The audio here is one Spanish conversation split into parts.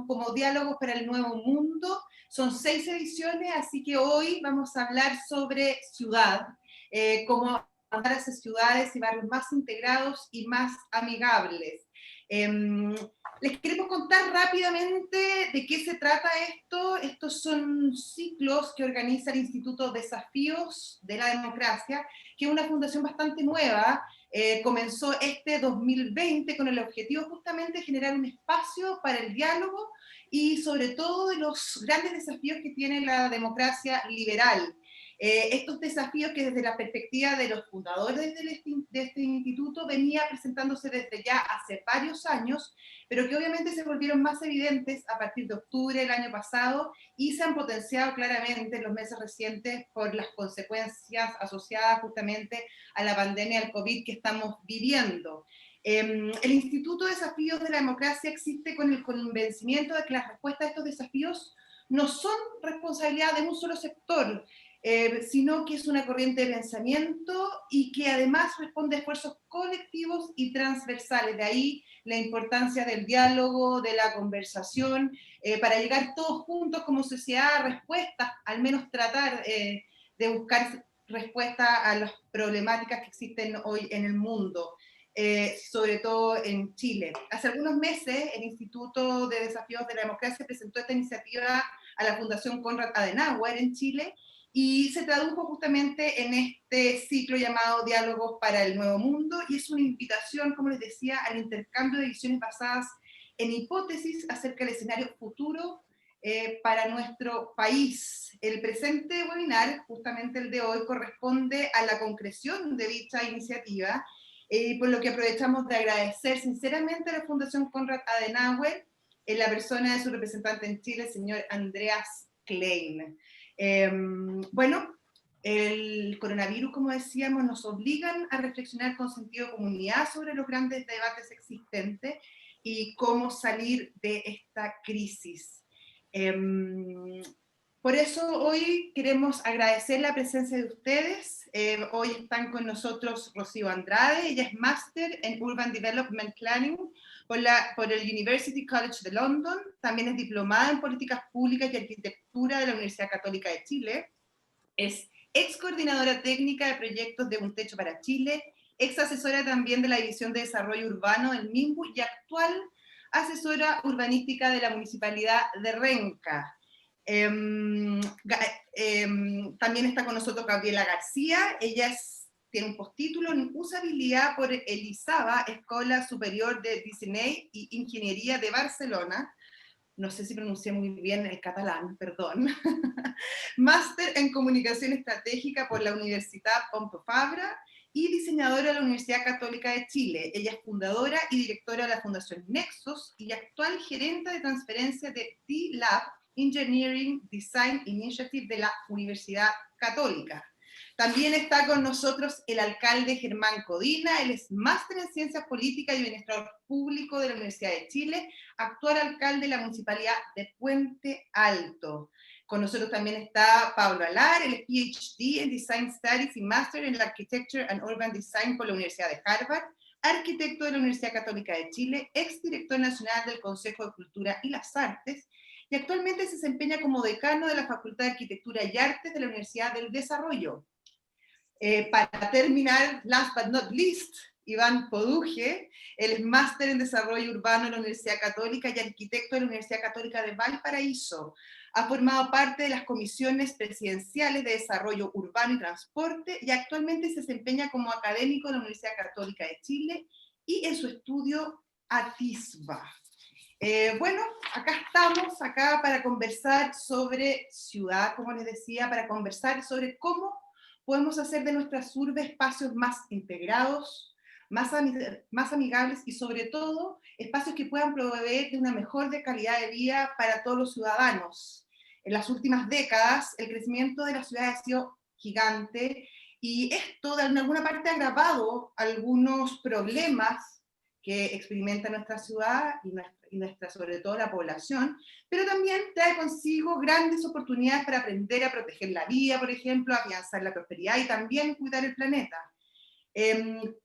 como Diálogos para el Nuevo Mundo. Son 6 ediciones, así que hoy vamos a hablar sobre ciudad, cómo avanzar hacia ciudades y barrios más integrados y más amigables. Les queremos contar rápidamente de qué se trata esto. Estos son ciclos que organiza el Instituto Desafíos de la Democracia, que es una fundación bastante nueva. Comenzó este 2020 con el objetivo justamente de generar un espacio para el diálogo y sobre todo de los grandes desafíos que tiene la democracia liberal. Estos desafíos que desde la perspectiva de los fundadores de este instituto venía presentándose desde ya hace varios años, pero que obviamente se volvieron más evidentes a partir de octubre del año pasado y se han potenciado claramente en los meses recientes por las consecuencias asociadas justamente a la pandemia del COVID que estamos viviendo. El Instituto de Desafíos de la Democracia existe con el convencimiento de que las respuestas a estos desafíos no son responsabilidad de un solo sector, sino que es una corriente de pensamiento y que además responde a esfuerzos colectivos y transversales. De ahí la importancia del diálogo, de la conversación, para llegar todos juntos como sociedad a respuestas, al menos tratar de buscar respuestas a las problemáticas que existen hoy en el mundo. Sobre todo en Chile. Hace algunos meses el Instituto de Desafíos de la Democracia presentó esta iniciativa a la Fundación Konrad Adenauer en Chile y se tradujo justamente en este ciclo llamado Diálogos para el Nuevo Mundo, y es una invitación, como les decía, al intercambio de visiones basadas en hipótesis acerca del escenario futuro para nuestro país. El presente webinar, justamente el de hoy, corresponde a la concreción de dicha iniciativa, por lo que aprovechamos de agradecer sinceramente a la Fundación Konrad Adenauer en la persona de su representante en Chile, el señor Andreas Klein. Bueno, el coronavirus, como decíamos, nos obligan a reflexionar con sentido de comunidad sobre los grandes debates existentes y cómo salir de esta crisis. Por eso hoy queremos agradecer la presencia de ustedes. Hoy están con nosotros Rocío Andrade, ella es máster en Urban Development Planning por el University College de London, también es diplomada en Políticas Públicas y Arquitectura de la Universidad Católica de Chile, es ex coordinadora técnica de proyectos de Un Techo para Chile, ex asesora también de la División de Desarrollo Urbano del MIMBU y actual asesora urbanística de la Municipalidad de Renca. También está con nosotros Gabriela García, ella tiene un postítulo en usabilidad por el ISABA, Escuela Superior de Diseño y Ingeniería de Barcelona, no sé si pronuncié muy bien el catalán, perdón, máster en Comunicación Estratégica por la Universidad Pompeu Fabra y diseñadora de la Universidad Católica de Chile. Ella es fundadora y directora de la Fundación Nexos y actual gerente de transferencia de D-Lab Engineering Design Initiative de la Universidad Católica. También está con nosotros el alcalde Germán Codina, él es máster en Ciencias Políticas y Bienestar Público de la Universidad de Chile, actual alcalde de la Municipalidad de Puente Alto. Con nosotros también está Pablo Alar, él es PhD en Design Studies y Master en Architecture and Urban Design por la Universidad de Harvard, arquitecto de la Universidad Católica de Chile, exdirector nacional del Consejo de Cultura y las Artes, y actualmente se desempeña como decano de la Facultad de Arquitectura y Artes de la Universidad del Desarrollo. Para terminar, last but not least, Iván Poduje, él es máster en Desarrollo Urbano en la Universidad Católica y arquitecto de la Universidad Católica de Valparaíso. Ha formado parte de las comisiones presidenciales de Desarrollo Urbano y Transporte y actualmente se desempeña como académico de la Universidad Católica de Chile y en su estudio ATISBA. Bueno, acá estamos, acá para conversar sobre ciudad, como les decía, para conversar sobre cómo podemos hacer de nuestras urbes espacios más integrados, más amigables y sobre todo espacios que puedan proveer de una mejor calidad de vida para todos los ciudadanos. En las últimas décadas el crecimiento de las ciudades ha sido gigante y esto de alguna parte ha agravado algunos problemas que experimenta nuestra ciudad y nuestra, sobre todo la población, pero también trae consigo grandes oportunidades para aprender a proteger la vida, por ejemplo, a afianzar la prosperidad y también cuidar el planeta.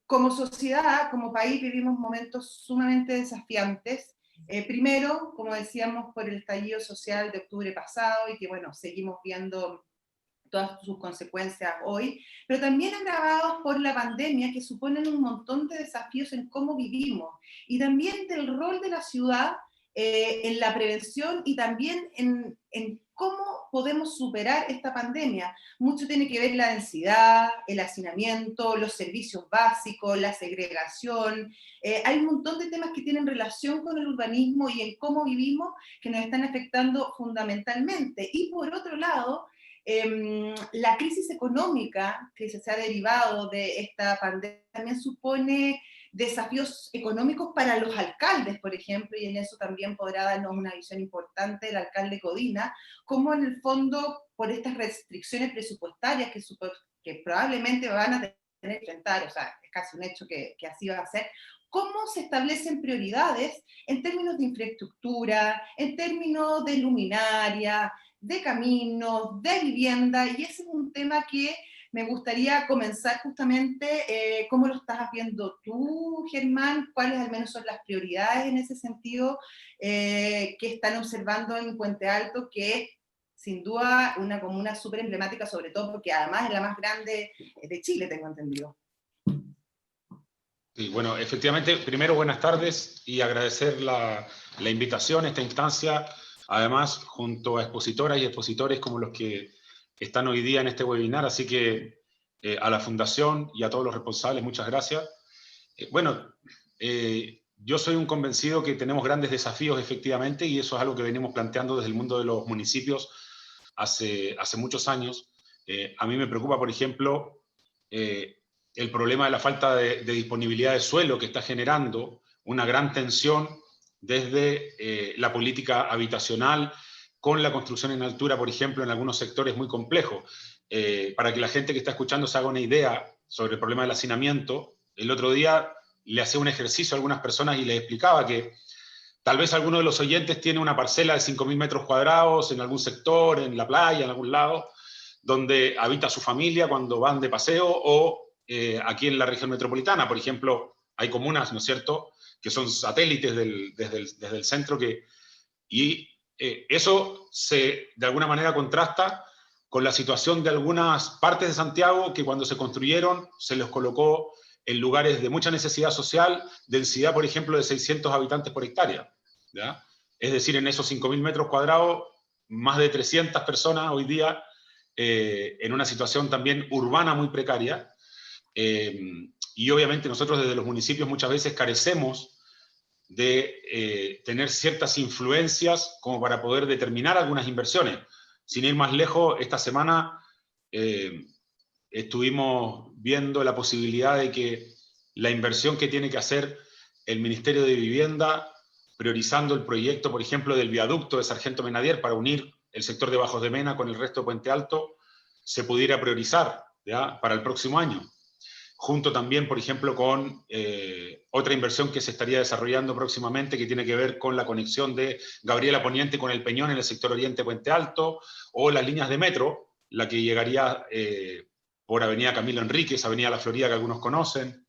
Como sociedad, como país, vivimos momentos sumamente desafiantes Primero, como decíamos, por el estallido social de octubre pasado y que, bueno, seguimos viendo todas sus consecuencias hoy, pero también agravados por la pandemia que suponen un montón de desafíos en cómo vivimos y también del rol de la ciudad en la prevención y también en cómo podemos superar esta pandemia. Mucho tiene que ver la densidad, el hacinamiento, los servicios básicos, la segregación. Hay un montón de temas que tienen relación con el urbanismo y en cómo vivimos que nos están afectando fundamentalmente. Y por otro lado, la crisis económica que se ha derivado de esta pandemia también supone desafíos económicos para los alcaldes, por ejemplo, y en eso también podrá darnos una visión importante el alcalde Codina, como en el fondo, por estas restricciones presupuestarias que probablemente van a tener que enfrentar, o sea, es casi un hecho que así va a ser, cómo se establecen prioridades en términos de infraestructura, en términos de luminaria, de caminos, de vivienda, y ese es un tema que me gustaría comenzar justamente, ¿cómo lo estás viendo tú, Germán? ¿Cuáles al menos son las prioridades en ese sentido que están observando en Puente Alto, que sin duda una comuna súper emblemática, sobre todo porque además es la más grande de Chile, tengo entendido? Sí, bueno, efectivamente, primero buenas tardes y agradecer la invitación a esta instancia, además junto a expositoras y expositores como los que están hoy día en este webinar, así que a la Fundación y a todos los responsables, muchas gracias. Bueno, yo soy un convencido que tenemos grandes desafíos efectivamente y eso es algo que venimos planteando desde el mundo de los municipios hace muchos años. A mí me preocupa, por ejemplo, el problema de la falta de disponibilidad de suelo que está generando una gran tensión desde la política habitacional con la construcción en altura, por ejemplo, en algunos sectores muy complejos. Para que la gente que está escuchando se haga una idea sobre el problema del hacinamiento, el otro día le hacía un ejercicio a algunas personas y les explicaba que tal vez alguno de los oyentes tiene una parcela de 5.000 metros cuadrados en algún sector, en la playa, en algún lado, donde habita su familia cuando van de paseo o aquí en la región metropolitana, por ejemplo, hay comunas, ¿no es cierto?, que son satélites desde el centro y eso de alguna manera contrasta con la situación de algunas partes de Santiago que cuando se construyeron se les colocó en lugares de mucha necesidad social, densidad, por ejemplo, de 600 habitantes por hectárea, ¿ya? Es decir, en esos 5.000 metros cuadrados, más de 300 personas hoy día en una situación también urbana muy precaria. Y obviamente nosotros desde los municipios muchas veces carecemos de tener ciertas influencias como para poder determinar algunas inversiones. Sin ir más lejos, esta semana estuvimos viendo la posibilidad de que la inversión que tiene que hacer el Ministerio de Vivienda, priorizando el proyecto, por ejemplo, del viaducto de Sargento Menadier para unir el sector de Bajos de Mena con el resto de Puente Alto, se pudiera priorizar, ¿ya?, para el próximo año. Junto también, por ejemplo, con otra inversión que se estaría desarrollando próximamente que tiene que ver con la conexión de Gabriela Poniente con el Peñón en el sector oriente Puente Alto, o las líneas de metro, la que llegaría por Avenida Camilo Enríquez, Avenida La Florida, que algunos conocen.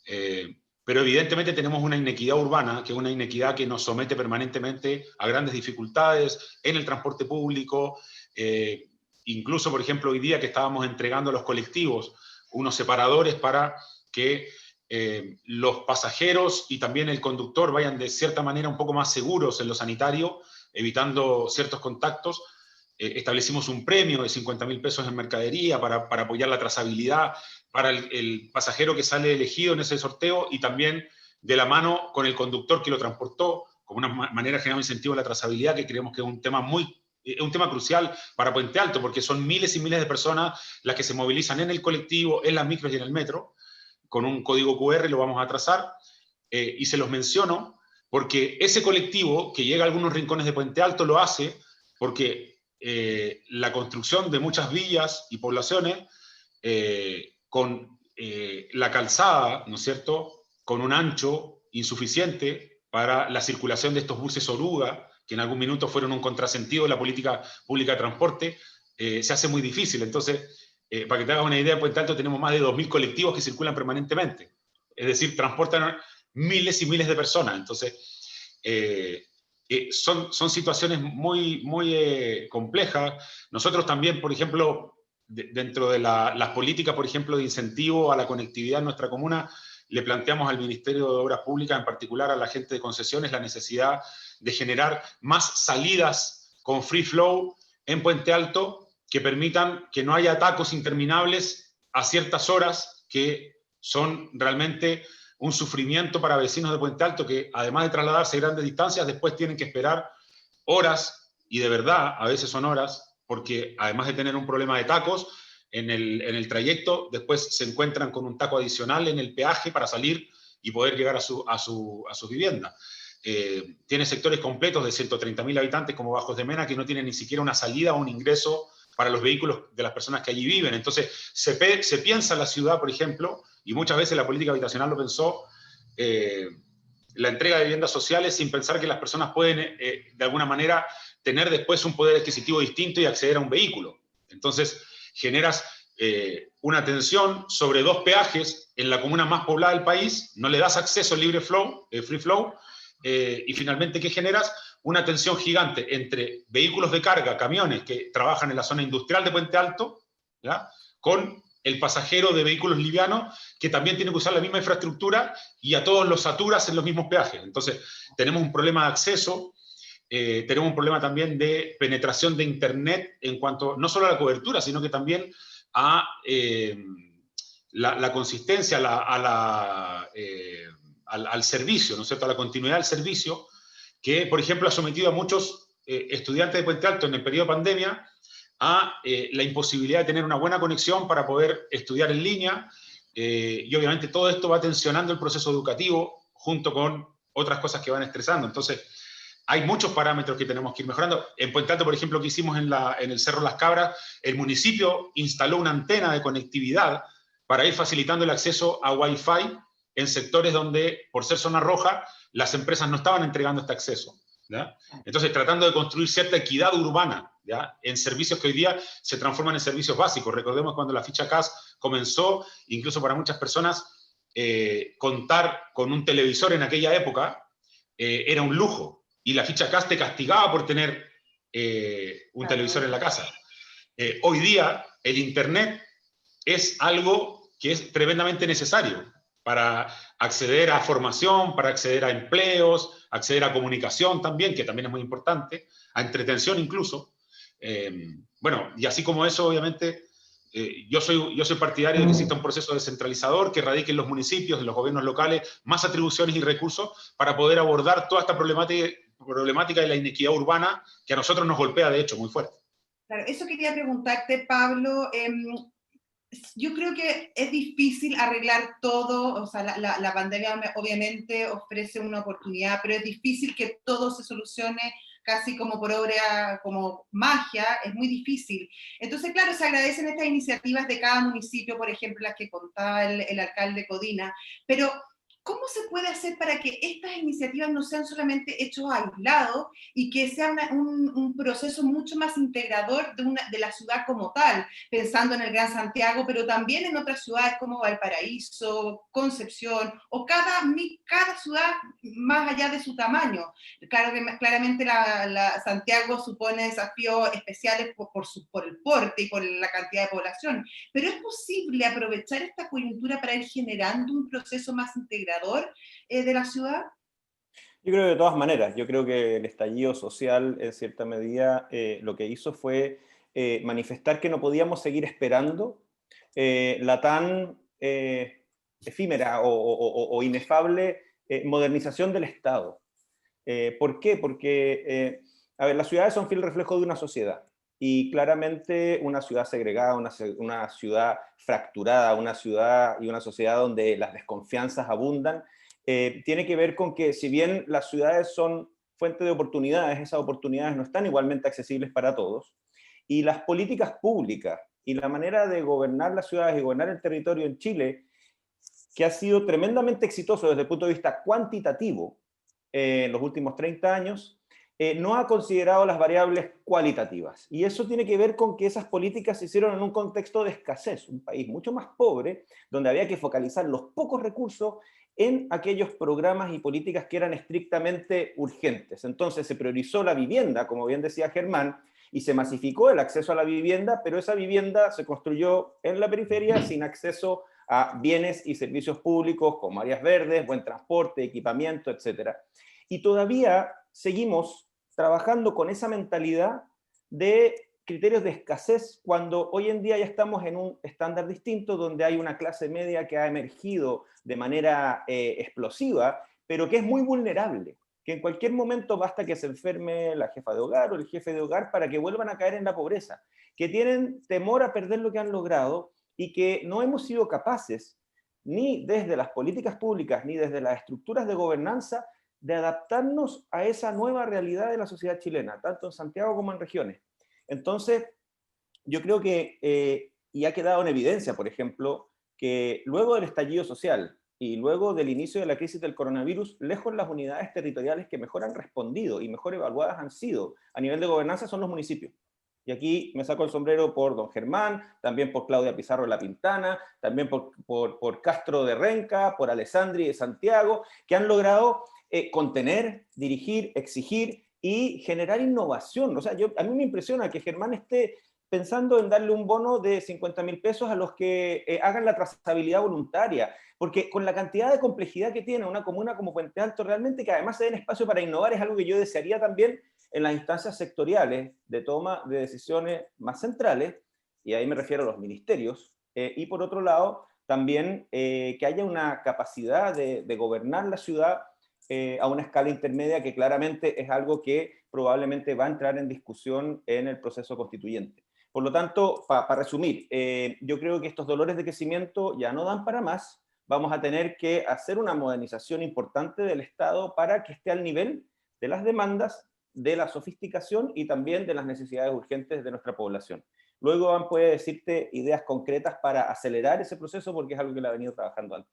Pero evidentemente tenemos una inequidad urbana, que es una inequidad que nos somete permanentemente a grandes dificultades en el transporte público, incluso, por ejemplo, hoy día que estábamos entregando a los colectivos unos separadores para que los pasajeros y también el conductor vayan de cierta manera un poco más seguros en lo sanitario, evitando ciertos contactos. Establecimos un premio de 50.000 pesos en mercadería para apoyar la trazabilidad para el pasajero que sale elegido en ese sorteo y también de la mano con el conductor que lo transportó, como una manera de generar un incentivo a la trazabilidad, que creemos que es un tema crucial para Puente Alto, porque son miles y miles de personas las que se movilizan en el colectivo, en las micros y en el metro. Con un código QR lo vamos a trazar, y se los menciono porque ese colectivo que llega a algunos rincones de Puente Alto lo hace porque la construcción de muchas villas y poblaciones con la calzada, ¿no es cierto?, con un ancho insuficiente para la circulación de estos buses oruga, que en algún minuto fueron un contrasentido de la política pública de transporte, se hace muy difícil. Entonces, para que te hagas una idea, en Puente Alto tenemos más de 2.000 colectivos que circulan permanentemente. Es decir, transportan miles y miles de personas. Entonces, son situaciones muy, muy complejas. Nosotros también, por ejemplo, dentro de las políticas, por ejemplo, de incentivo a la conectividad en nuestra comuna, le planteamos al Ministerio de Obras Públicas, en particular a la gente de concesiones, la necesidad de generar más salidas con free flow en Puente Alto que permitan que no haya atacos interminables a ciertas horas que son realmente un sufrimiento para vecinos de Puente Alto que, además de trasladarse grandes distancias, después tienen que esperar horas, y de verdad, a veces son horas, porque además de tener un problema de tacos, en el trayecto, después se encuentran con un taco adicional en el peaje para salir y poder llegar a su vivienda. Tiene sectores completos de 130.000 habitantes como Bajos de Mena que no tienen ni siquiera una salida o un ingreso para los vehículos de las personas que allí viven. Entonces, se piensa la ciudad, por ejemplo, y muchas veces la política habitacional lo pensó, la entrega de viviendas sociales sin pensar que las personas pueden, de alguna manera, tener después un poder adquisitivo distinto y acceder a un vehículo. Entonces, generas una tensión sobre dos peajes en la comuna más poblada del país, no le das acceso libre flow, free flow, y finalmente, ¿qué generas? Una tensión gigante entre vehículos de carga, camiones que trabajan en la zona industrial de Puente Alto, ¿ya?, con el pasajero de vehículos livianos que también tiene que usar la misma infraestructura y a todos los saturas en los mismos peajes. Entonces, tenemos un problema de acceso, tenemos un problema también de penetración de Internet en cuanto no solo a la cobertura, sino que también a la consistencia, al servicio, ¿no es cierto?, a la continuidad del servicio, que, por ejemplo, ha sometido a muchos estudiantes de Puente Alto en el periodo de pandemia a la imposibilidad de tener una buena conexión para poder estudiar en línea, y obviamente todo esto va tensionando el proceso educativo junto con otras cosas que van estresando. Entonces, hay muchos parámetros que tenemos que ir mejorando. En Puente Alto, por ejemplo, que hicimos en el Cerro Las Cabras, el municipio instaló una antena de conectividad para ir facilitando el acceso a Wi-Fi en sectores donde, por ser zona roja, las empresas no estaban entregando este acceso, ¿ya? Entonces, tratando de construir cierta equidad urbana, ¿ya?, en servicios que hoy día se transforman en servicios básicos. Recordemos cuando la ficha CAS comenzó, incluso para muchas personas, contar con un televisor en aquella época era un lujo, y la ficha CAS te castigaba por tener un televisor en la casa. Hoy día, el Internet es algo que es tremendamente necesario para acceder a formación, para acceder a empleos, acceder a comunicación también, que también es muy importante, a entretención incluso. Bueno, y así como eso, obviamente, yo soy partidario de que exista un proceso descentralizador que radique en los municipios, en los gobiernos locales, más atribuciones y recursos para poder abordar toda esta problemática de la inequidad urbana que a nosotros nos golpea, de hecho, muy fuerte. Claro, eso quería preguntarte, Pablo. Yo creo que es difícil arreglar todo, o sea, la pandemia obviamente ofrece una oportunidad, pero es difícil que todo se solucione casi como por obra, como magia, es muy difícil. Entonces, claro, se agradecen estas iniciativas de cada municipio, por ejemplo, las que contaba el alcalde Codina, pero ¿cómo se puede hacer para que estas iniciativas no sean solamente hechos aislados y que sea un proceso mucho más integrador de la ciudad como tal, pensando en el Gran Santiago, pero también en otras ciudades como Valparaíso, Concepción, o cada ciudad más allá de su tamaño? Claro que claramente Santiago supone desafíos especiales por el porte y por la cantidad de población, pero ¿es posible aprovechar esta coyuntura para ir generando un proceso más integrador de la ciudad? Yo creo que de todas maneras, yo creo que el estallido social, en cierta medida, lo que hizo fue manifestar que no podíamos seguir esperando la tan efímera o inefable modernización del Estado. ¿Por qué? Porque, a ver, las ciudades son fiel reflejo de una sociedad. Y claramente una ciudad segregada, una ciudad fracturada, una ciudad y una sociedad donde las desconfianzas abundan, tiene que ver con que si bien las ciudades son fuente de oportunidades, esas oportunidades no están igualmente accesibles para todos. Y las políticas públicas y la manera de gobernar las ciudades y gobernar el territorio en Chile, que ha sido tremendamente exitoso desde el punto de vista cuantitativo en los últimos 30 años, no ha considerado las variables cualitativas. Y eso tiene que ver con que esas políticas se hicieron en un contexto de escasez, un país mucho más pobre, donde había que focalizar los pocos recursos en aquellos programas y políticas que eran estrictamente urgentes. Entonces se priorizó la vivienda, como bien decía Germán, y se masificó el acceso a la vivienda, pero esa vivienda se construyó en la periferia sin acceso a bienes y servicios públicos como áreas verdes, buen transporte, equipamiento, etc. Y todavía seguimos trabajando con esa mentalidad de criterios de escasez cuando hoy en día ya estamos en un estándar distinto donde hay una clase media que ha emergido de manera explosiva, pero que es muy vulnerable, que en cualquier momento basta que se enferme la jefa de hogar o el jefe de hogar para que vuelvan a caer en la pobreza, que tienen temor a perder lo que han logrado y que no hemos sido capaces, ni desde las políticas públicas, ni desde las estructuras de gobernanza, de adaptarnos a esa nueva realidad de la sociedad chilena, tanto en Santiago como en regiones. Entonces, yo creo que, y ha quedado en evidencia, por ejemplo, que luego del estallido social y luego del inicio de la crisis del coronavirus, lejos las unidades territoriales que mejor han respondido y mejor evaluadas han sido a nivel de gobernanza son los municipios. Y aquí me saco el sombrero por don Germán, también por Claudia Pizarro de La Pintana, también por Castro de Renca, por Alessandri de Santiago, que han logrado contener, dirigir, exigir y generar innovación. O sea, a mí me impresiona que Germán esté pensando en darle un bono de 50.000 pesos a los que hagan la trazabilidad voluntaria, porque con la cantidad de complejidad que tiene una comuna como Puente Alto, realmente que además se den espacio para innovar es algo que yo desearía también en las instancias sectoriales de toma de decisiones más centrales, y ahí me refiero a los ministerios, y por otro lado, también que haya una capacidad de gobernar la ciudad a una escala intermedia que claramente es algo que probablemente va a entrar en discusión en el proceso constituyente. Por lo tanto, para resumir, yo creo que estos dolores de crecimiento ya no dan para más, vamos a tener que hacer una modernización importante del Estado para que esté al nivel de las demandas, de la sofisticación y también de las necesidades urgentes de nuestra población. Luego Iván puede decirte ideas concretas para acelerar ese proceso porque es algo que le ha venido trabajando antes.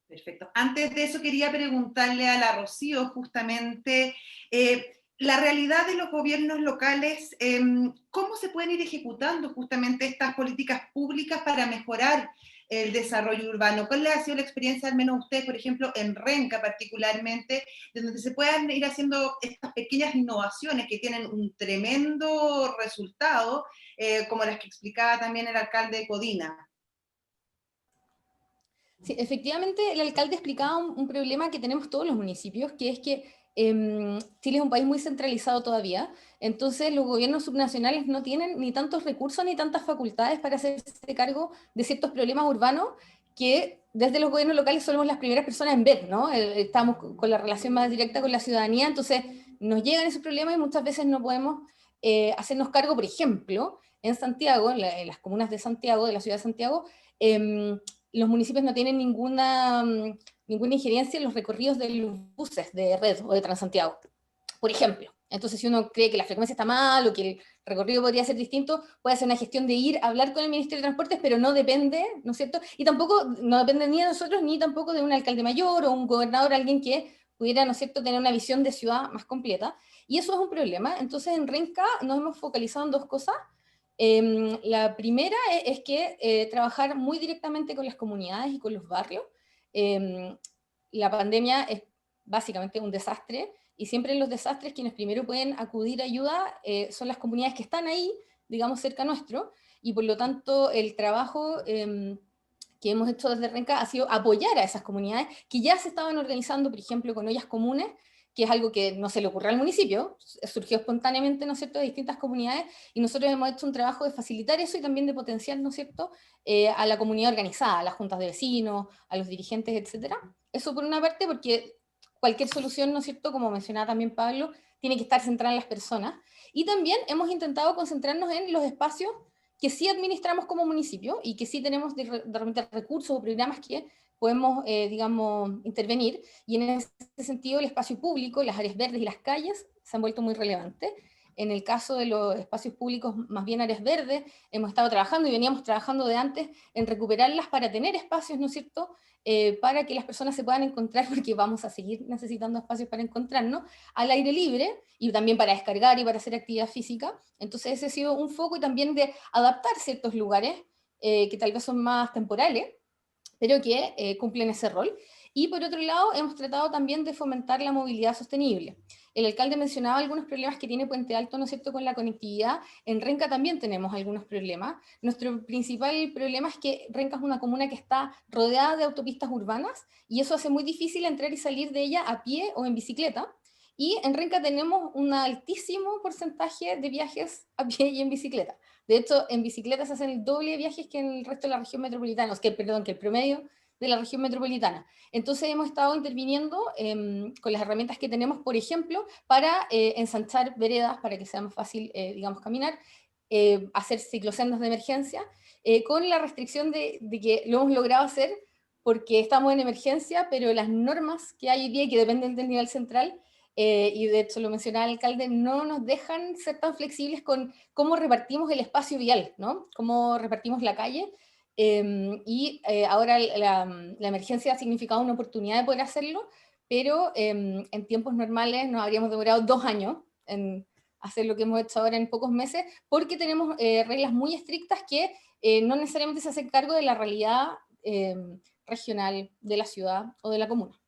Perfecto. Antes de eso quería preguntarle a la Rocío justamente la realidad de los gobiernos locales, cómo se pueden ir ejecutando justamente estas políticas públicas para mejorar el desarrollo urbano. ¿Cuál ha sido la experiencia, al menos ustedes, por ejemplo, en Renca particularmente, de donde se puedan ir haciendo estas pequeñas innovaciones que tienen un tremendo resultado, como las que explicaba también el alcalde de Codina? Sí, efectivamente, el alcalde explicaba un problema que tenemos todos los municipios, que es que Chile es un país muy centralizado todavía, entonces los gobiernos subnacionales no tienen ni tantos recursos ni tantas facultades para hacerse cargo de ciertos problemas urbanos que desde los gobiernos locales somos las primeras personas en ver, ¿no? Estamos con la relación más directa con la ciudadanía, entonces nos llegan esos problemas y muchas veces no podemos hacernos cargo, por ejemplo, en Santiago, en las comunas de Santiago, de la ciudad de Santiago, los municipios no tienen ninguna injerencia en los recorridos de los buses de Red o de Transantiago, por ejemplo. Entonces, si uno cree que la frecuencia está mal o que el recorrido podría ser distinto, puede hacer una gestión de ir a hablar con el Ministerio de Transportes, pero no depende, ¿no es cierto? Y tampoco, no depende ni de nosotros, ni tampoco de un alcalde mayor o un gobernador, alguien que pudiera, ¿no es cierto?, tener una visión de ciudad más completa. Y eso es un problema. Entonces, en Renca nos hemos focalizado en dos cosas. La primera es que trabajar muy directamente con las comunidades y con los barrios. La pandemia es básicamente un desastre y siempre en los desastres quienes primero pueden acudir a ayuda son las comunidades que están ahí, digamos, cerca nuestro, y por lo tanto el trabajo que hemos hecho desde Renca ha sido apoyar a esas comunidades que ya se estaban organizando, por ejemplo, con ollas comunes, que es algo que no se le ocurrió al municipio, surgió espontáneamente, ¿no es cierto?, de distintas comunidades, y nosotros hemos hecho un trabajo de facilitar eso y también de potenciar, ¿no es cierto?, a la comunidad organizada, a las juntas de vecinos, a los dirigentes, etcétera. Eso por una parte, porque cualquier solución, ¿no es cierto?, como mencionaba también Pablo, tiene que estar centrada en las personas. Y también hemos intentado concentrarnos en los espacios que sí administramos como municipio y que sí tenemos de repente recursos o programas que podemos, digamos, intervenir, y en ese sentido el espacio público, las áreas verdes y las calles se han vuelto muy relevantes. En el caso de los espacios públicos, más bien áreas verdes, hemos estado trabajando y veníamos trabajando de antes en recuperarlas para tener espacios, ¿no es cierto?, para que las personas se puedan encontrar, porque vamos a seguir necesitando espacios para encontrarnos, al aire libre, y también para descargar y para hacer actividad física. Entonces ese ha sido un foco, y también de adaptar ciertos lugares que tal vez son más temporales, pero que cumplen ese rol. Y por otro lado, hemos tratado también de fomentar la movilidad sostenible. El alcalde mencionaba algunos problemas que tiene Puente Alto, ¿no es cierto?, con la conectividad. En Renca también tenemos algunos problemas. Nuestro principal problema es que Renca es una comuna que está rodeada de autopistas urbanas y eso hace muy difícil entrar y salir de ella a pie o en bicicleta. Y en Renca tenemos un altísimo porcentaje de viajes a pie y en bicicleta. De hecho, en bicicleta se hacen el doble de viajes que en el resto de la región metropolitana, que el promedio de la región metropolitana. Entonces hemos estado interviniendo con las herramientas que tenemos, por ejemplo, para ensanchar veredas, para que sea más fácil, digamos, caminar, hacer ciclosendas de emergencia, con la restricción de que lo hemos logrado hacer porque estamos en emergencia, pero las normas que hay hoy día y que dependen del nivel central, y de hecho lo mencionaba el alcalde, no nos dejan ser tan flexibles con cómo repartimos el espacio vial, ¿no? Cómo repartimos la calle, ahora la emergencia ha significado una oportunidad de poder hacerlo, pero en tiempos normales nos habríamos demorado 2 años en hacer lo que hemos hecho ahora en pocos meses, porque tenemos reglas muy estrictas que no necesariamente se hacen cargo de la realidad regional de la ciudad o de la comuna.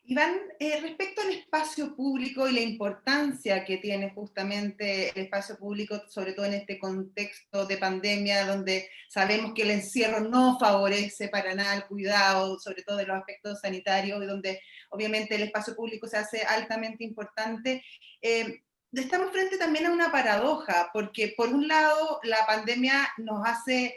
Iván, respecto al espacio público y la importancia que tiene justamente el espacio público, sobre todo en este contexto de pandemia, donde sabemos que el encierro no favorece para nada el cuidado, sobre todo de los aspectos sanitarios, y donde obviamente el espacio público se hace altamente importante, estamos frente también a una paradoja, porque por un lado la pandemia nos hace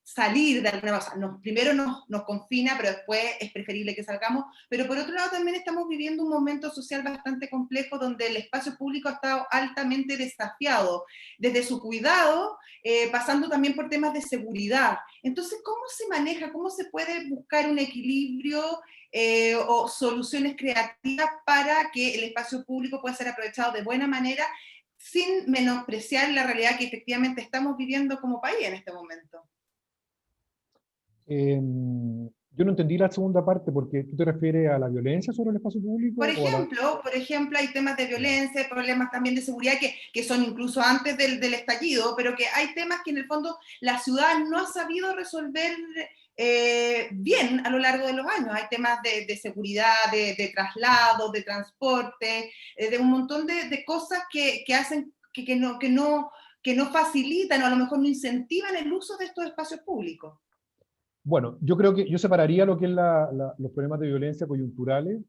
salir de alguna cosa, primero nos confina, pero después es preferible que salgamos, pero por otro lado también estamos viviendo un momento social bastante complejo donde el espacio público ha estado altamente desafiado, desde su cuidado, pasando también por temas de seguridad. Entonces, ¿cómo se maneja, cómo se puede buscar un equilibrio o soluciones creativas para que el espacio público pueda ser aprovechado de buena manera sin menospreciar la realidad que efectivamente estamos viviendo como país en este momento? Yo no entendí la segunda parte, porque ¿tú te refieres a la violencia sobre el espacio público? Por ejemplo, hay temas de violencia, problemas también de seguridad que son incluso antes del estallido, pero que hay temas que en el fondo la ciudad no ha sabido resolver bien a lo largo de los años. Hay temas de seguridad, de traslado, de transporte, de un montón de cosas que hacen que no facilitan o a lo mejor no incentivan el uso de estos espacios públicos. Bueno, yo creo que yo separaría lo que es los problemas de violencia coyunturales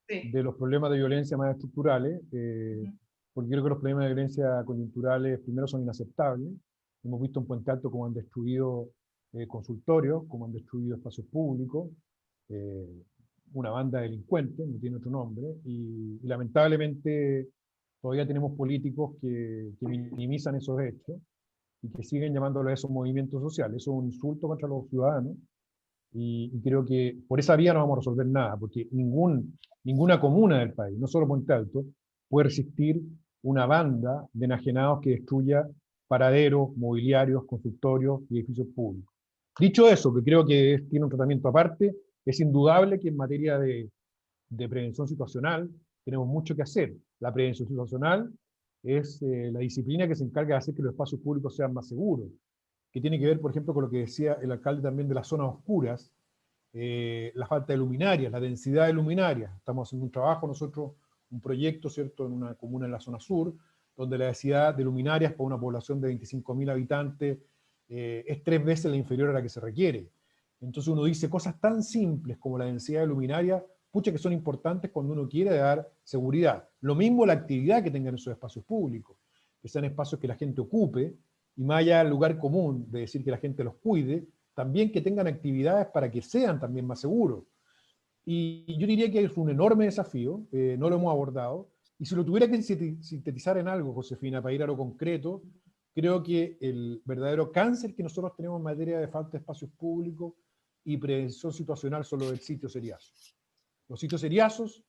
Sí. de los problemas de violencia más estructurales, porque creo que los problemas de violencia coyunturales primero son inaceptables. Hemos visto en Puente Alto cómo han destruido consultorios, cómo han destruido espacios públicos, una banda de delincuentes, no tiene otro nombre, y lamentablemente todavía tenemos políticos que minimizan esos hechos y que siguen llamándolo a esos movimientos sociales. Eso es un insulto contra los ciudadanos, y creo que por esa vía no vamos a resolver nada, porque ninguna comuna del país, no solo Puente Alto, puede resistir una banda de enajenados que destruya paraderos, mobiliarios, consultorios y edificios públicos. Dicho eso, que creo que tiene un tratamiento aparte, es indudable que en materia de prevención situacional tenemos mucho que hacer. La prevención situacional es la disciplina que se encarga de hacer que los espacios públicos sean más seguros, que tiene que ver, por ejemplo, con lo que decía el alcalde también de las zonas oscuras, la falta de luminarias, la densidad de luminarias. Estamos haciendo un trabajo nosotros, un proyecto, ¿cierto?, en una comuna en la zona sur, donde la densidad de luminarias para una población de 25.000 habitantes es 3 veces la inferior a la que se requiere. Entonces uno dice cosas tan simples como la densidad de luminarias, pucha, que son importantes cuando uno quiere dar seguridad. Lo mismo la actividad que tengan esos espacios públicos, que sean espacios que la gente ocupe, y más allá del lugar común de decir que la gente los cuide, también que tengan actividades para que sean también más seguros. Y yo diría que es un enorme desafío, no lo hemos abordado, y si lo tuviera que sintetizar en algo, Josefina, para ir a lo concreto, creo que el verdadero cáncer que nosotros tenemos en materia de falta de espacios públicos y prevención situacional son los sitios seriazos. Los sitios seriazos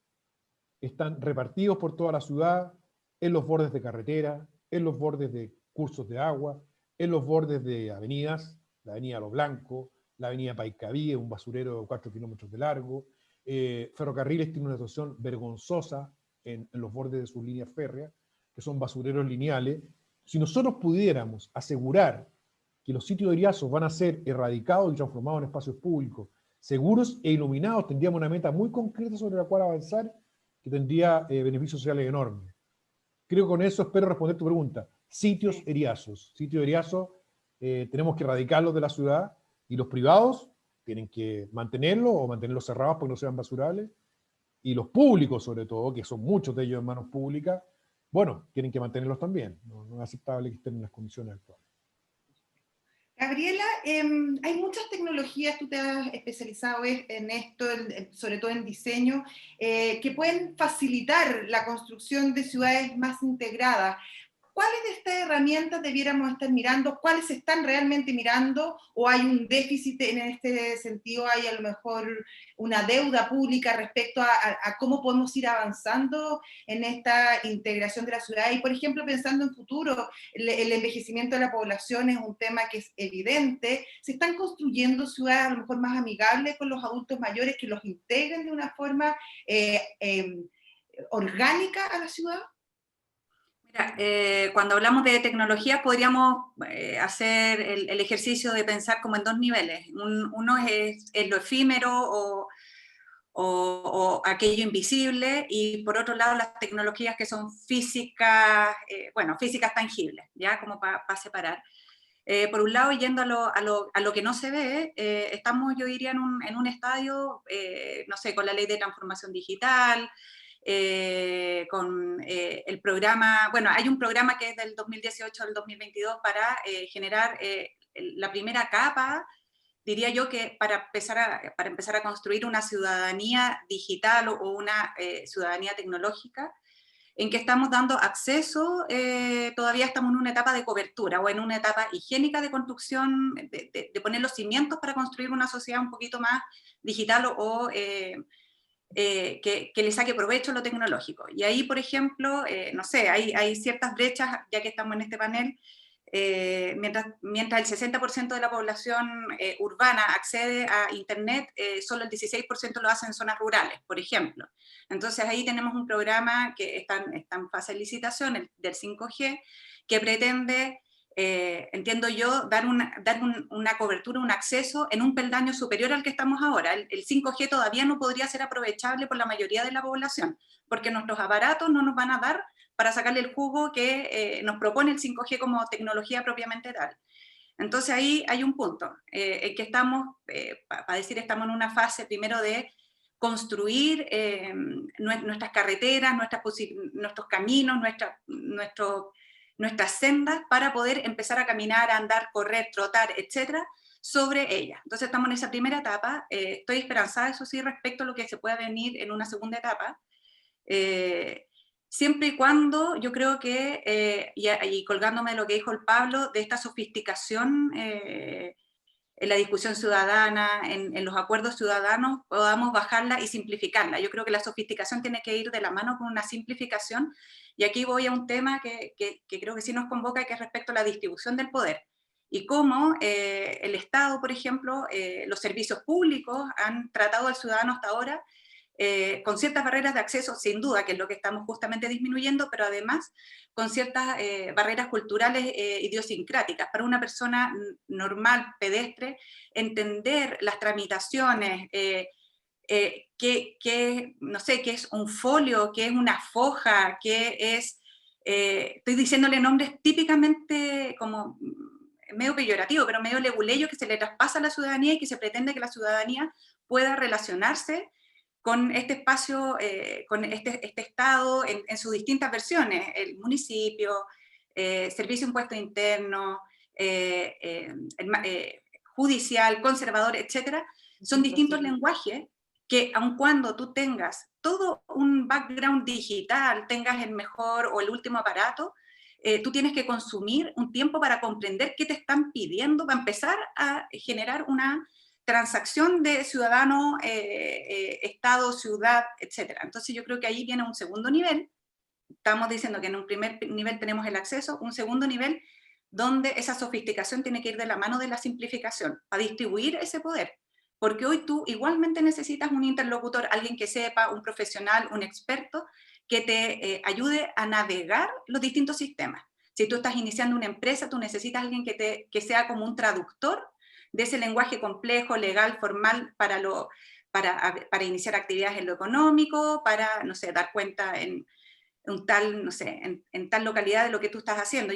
están repartidos por toda la ciudad, en los bordes de carretera, en los bordes de cursos de agua, en los bordes de avenidas, la avenida Lo Blanco, la avenida Paicaví, un basurero de 4 kilómetros de largo. Ferrocarriles tiene una situación vergonzosa en los bordes de sus líneas férreas, que son basureros lineales. Si nosotros pudiéramos asegurar que los sitios de eriazos van a ser erradicados y transformados en espacios públicos, seguros e iluminados, tendríamos una meta muy concreta sobre la cual avanzar, que tendría beneficios sociales enormes. Creo que con eso espero responder tu pregunta. Sitios eriazos. Sitios eriazos tenemos que erradicarlos de la ciudad, y los privados tienen que mantenerlos o mantenerlos cerrados para que no sean basurables, y los públicos sobre todo, que son muchos de ellos en manos públicas, bueno, tienen que mantenerlos también. No es aceptable que estén en las condiciones actuales. Gabriela, hay muchas tecnologías, tú te has especializado en esto, sobre todo en diseño, que pueden facilitar la construcción de ciudades más integradas. ¿Cuáles de estas herramientas debiéramos estar mirando? ¿Cuáles se están realmente mirando? ¿O hay un déficit en este sentido? ¿Hay a lo mejor una deuda pública respecto a cómo podemos ir avanzando en esta integración de la ciudad? Y, por ejemplo, pensando en futuro, el envejecimiento de la población es un tema que es evidente. ¿Se están construyendo ciudades a lo mejor más amigables con los adultos mayores, que los integren de una forma orgánica a la ciudad? Mira, cuando hablamos de tecnología podríamos hacer el ejercicio de pensar como en dos niveles. Uno es lo efímero o aquello invisible, y por otro lado las tecnologías que son físicas, físicas tangibles, ¿ya? Como para separar. Por un lado, yendo a lo que no se ve, estamos, yo diría, en un estadio, no sé, con la ley de transformación digital, con el programa, bueno, hay un programa que es del 2018 al 2022 para generar la primera capa, diría yo, que para empezar a construir una ciudadanía digital o una ciudadanía tecnológica, en que estamos dando acceso, todavía estamos en una etapa de cobertura o en una etapa higiénica de construcción, de poner los cimientos para construir una sociedad un poquito más digital que le saque provecho a lo tecnológico. Y ahí, por ejemplo, no sé, hay ciertas brechas, ya que estamos en este panel, mientras el 60% de la población urbana accede a Internet, solo el 16% lo hace en zonas rurales, por ejemplo. Entonces ahí tenemos un programa que está en fase de licitación, del 5G, que pretende, entiendo yo, dar una cobertura, un acceso en un peldaño superior al que estamos ahora. El 5G todavía no podría ser aprovechable por la mayoría de la población, porque nuestros aparatos no nos van a dar para sacarle el jugo que nos propone el 5G como tecnología propiamente tal. Entonces ahí hay un punto en que estamos, para decir, estamos en una fase primero de construir nuestras carreteras, nuestros caminos, nuestras sendas, para poder empezar a caminar, a andar, correr, trotar, etcétera, sobre ellas. Entonces estamos en esa primera etapa. Estoy esperanzada, eso sí, respecto a lo que se pueda venir en una segunda etapa. Siempre y cuando, yo creo que, y colgándome de lo que dijo el Pablo, de esta sofisticación en la discusión ciudadana, en los acuerdos ciudadanos, podamos bajarla y simplificarla. Yo creo que la sofisticación tiene que ir de la mano con una simplificación, y aquí voy a un tema que creo que sí nos convoca, que es respecto a la distribución del poder, y cómo el Estado, por ejemplo, los servicios públicos han tratado al ciudadano hasta ahora con ciertas barreras de acceso, sin duda, que es lo que estamos justamente disminuyendo, pero además con ciertas barreras culturales idiosincráticas. Para una persona normal, pedestre, entender las tramitaciones, no sé, qué es un folio, qué es una foja, qué es... estoy diciéndole nombres típicamente como medio peyorativo, pero medio leguleyo, que se le traspasa a la ciudadanía y que se pretende que la ciudadanía pueda relacionarse con este espacio, con este Estado en sus distintas versiones, el municipio, servicio de impuesto interno, judicial, conservador, etcétera. Son distintos lenguajes que, aun cuando tú tengas todo un background digital, tengas el mejor o el último aparato, tú tienes que consumir un tiempo para comprender qué te están pidiendo, para empezar a generar una transacción de ciudadano, Estado, ciudad, etc. Entonces yo creo que ahí viene un segundo nivel. Estamos diciendo que en un primer nivel tenemos el acceso, un segundo nivel donde esa sofisticación tiene que ir de la mano de la simplificación, a distribuir ese poder. Porque hoy tú igualmente necesitas un interlocutor, alguien que sepa, un profesional, un experto, que te ayude a navegar los distintos sistemas. Si tú estás iniciando una empresa, tú necesitas alguien que sea como un traductor de ese lenguaje complejo, legal, formal, para iniciar actividades en lo económico, para, no sé, dar cuenta en un tal, no sé, en tal localidad de lo que tú estás haciendo.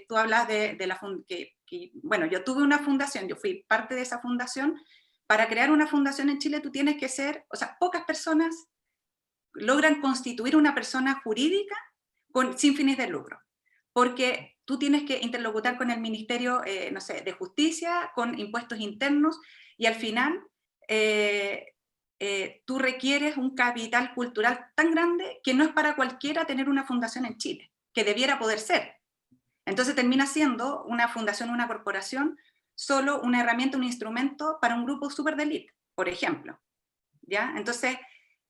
Tú hablas de la bueno, yo tuve una fundación, yo fui parte de esa fundación. Para crear una fundación en Chile tú tienes que ser, o sea, pocas personas logran constituir una persona jurídica sin fines de lucro, porque tú tienes que interlocutar con el Ministerio, no sé, de Justicia, con impuestos internos, y al final tú requieres un capital cultural tan grande que no es para cualquiera tener una fundación en Chile, que debiera poder ser. Entonces termina siendo una fundación, una corporación, solo una herramienta, un instrumento para un grupo súper de élite, por ejemplo. ¿Ya? Entonces,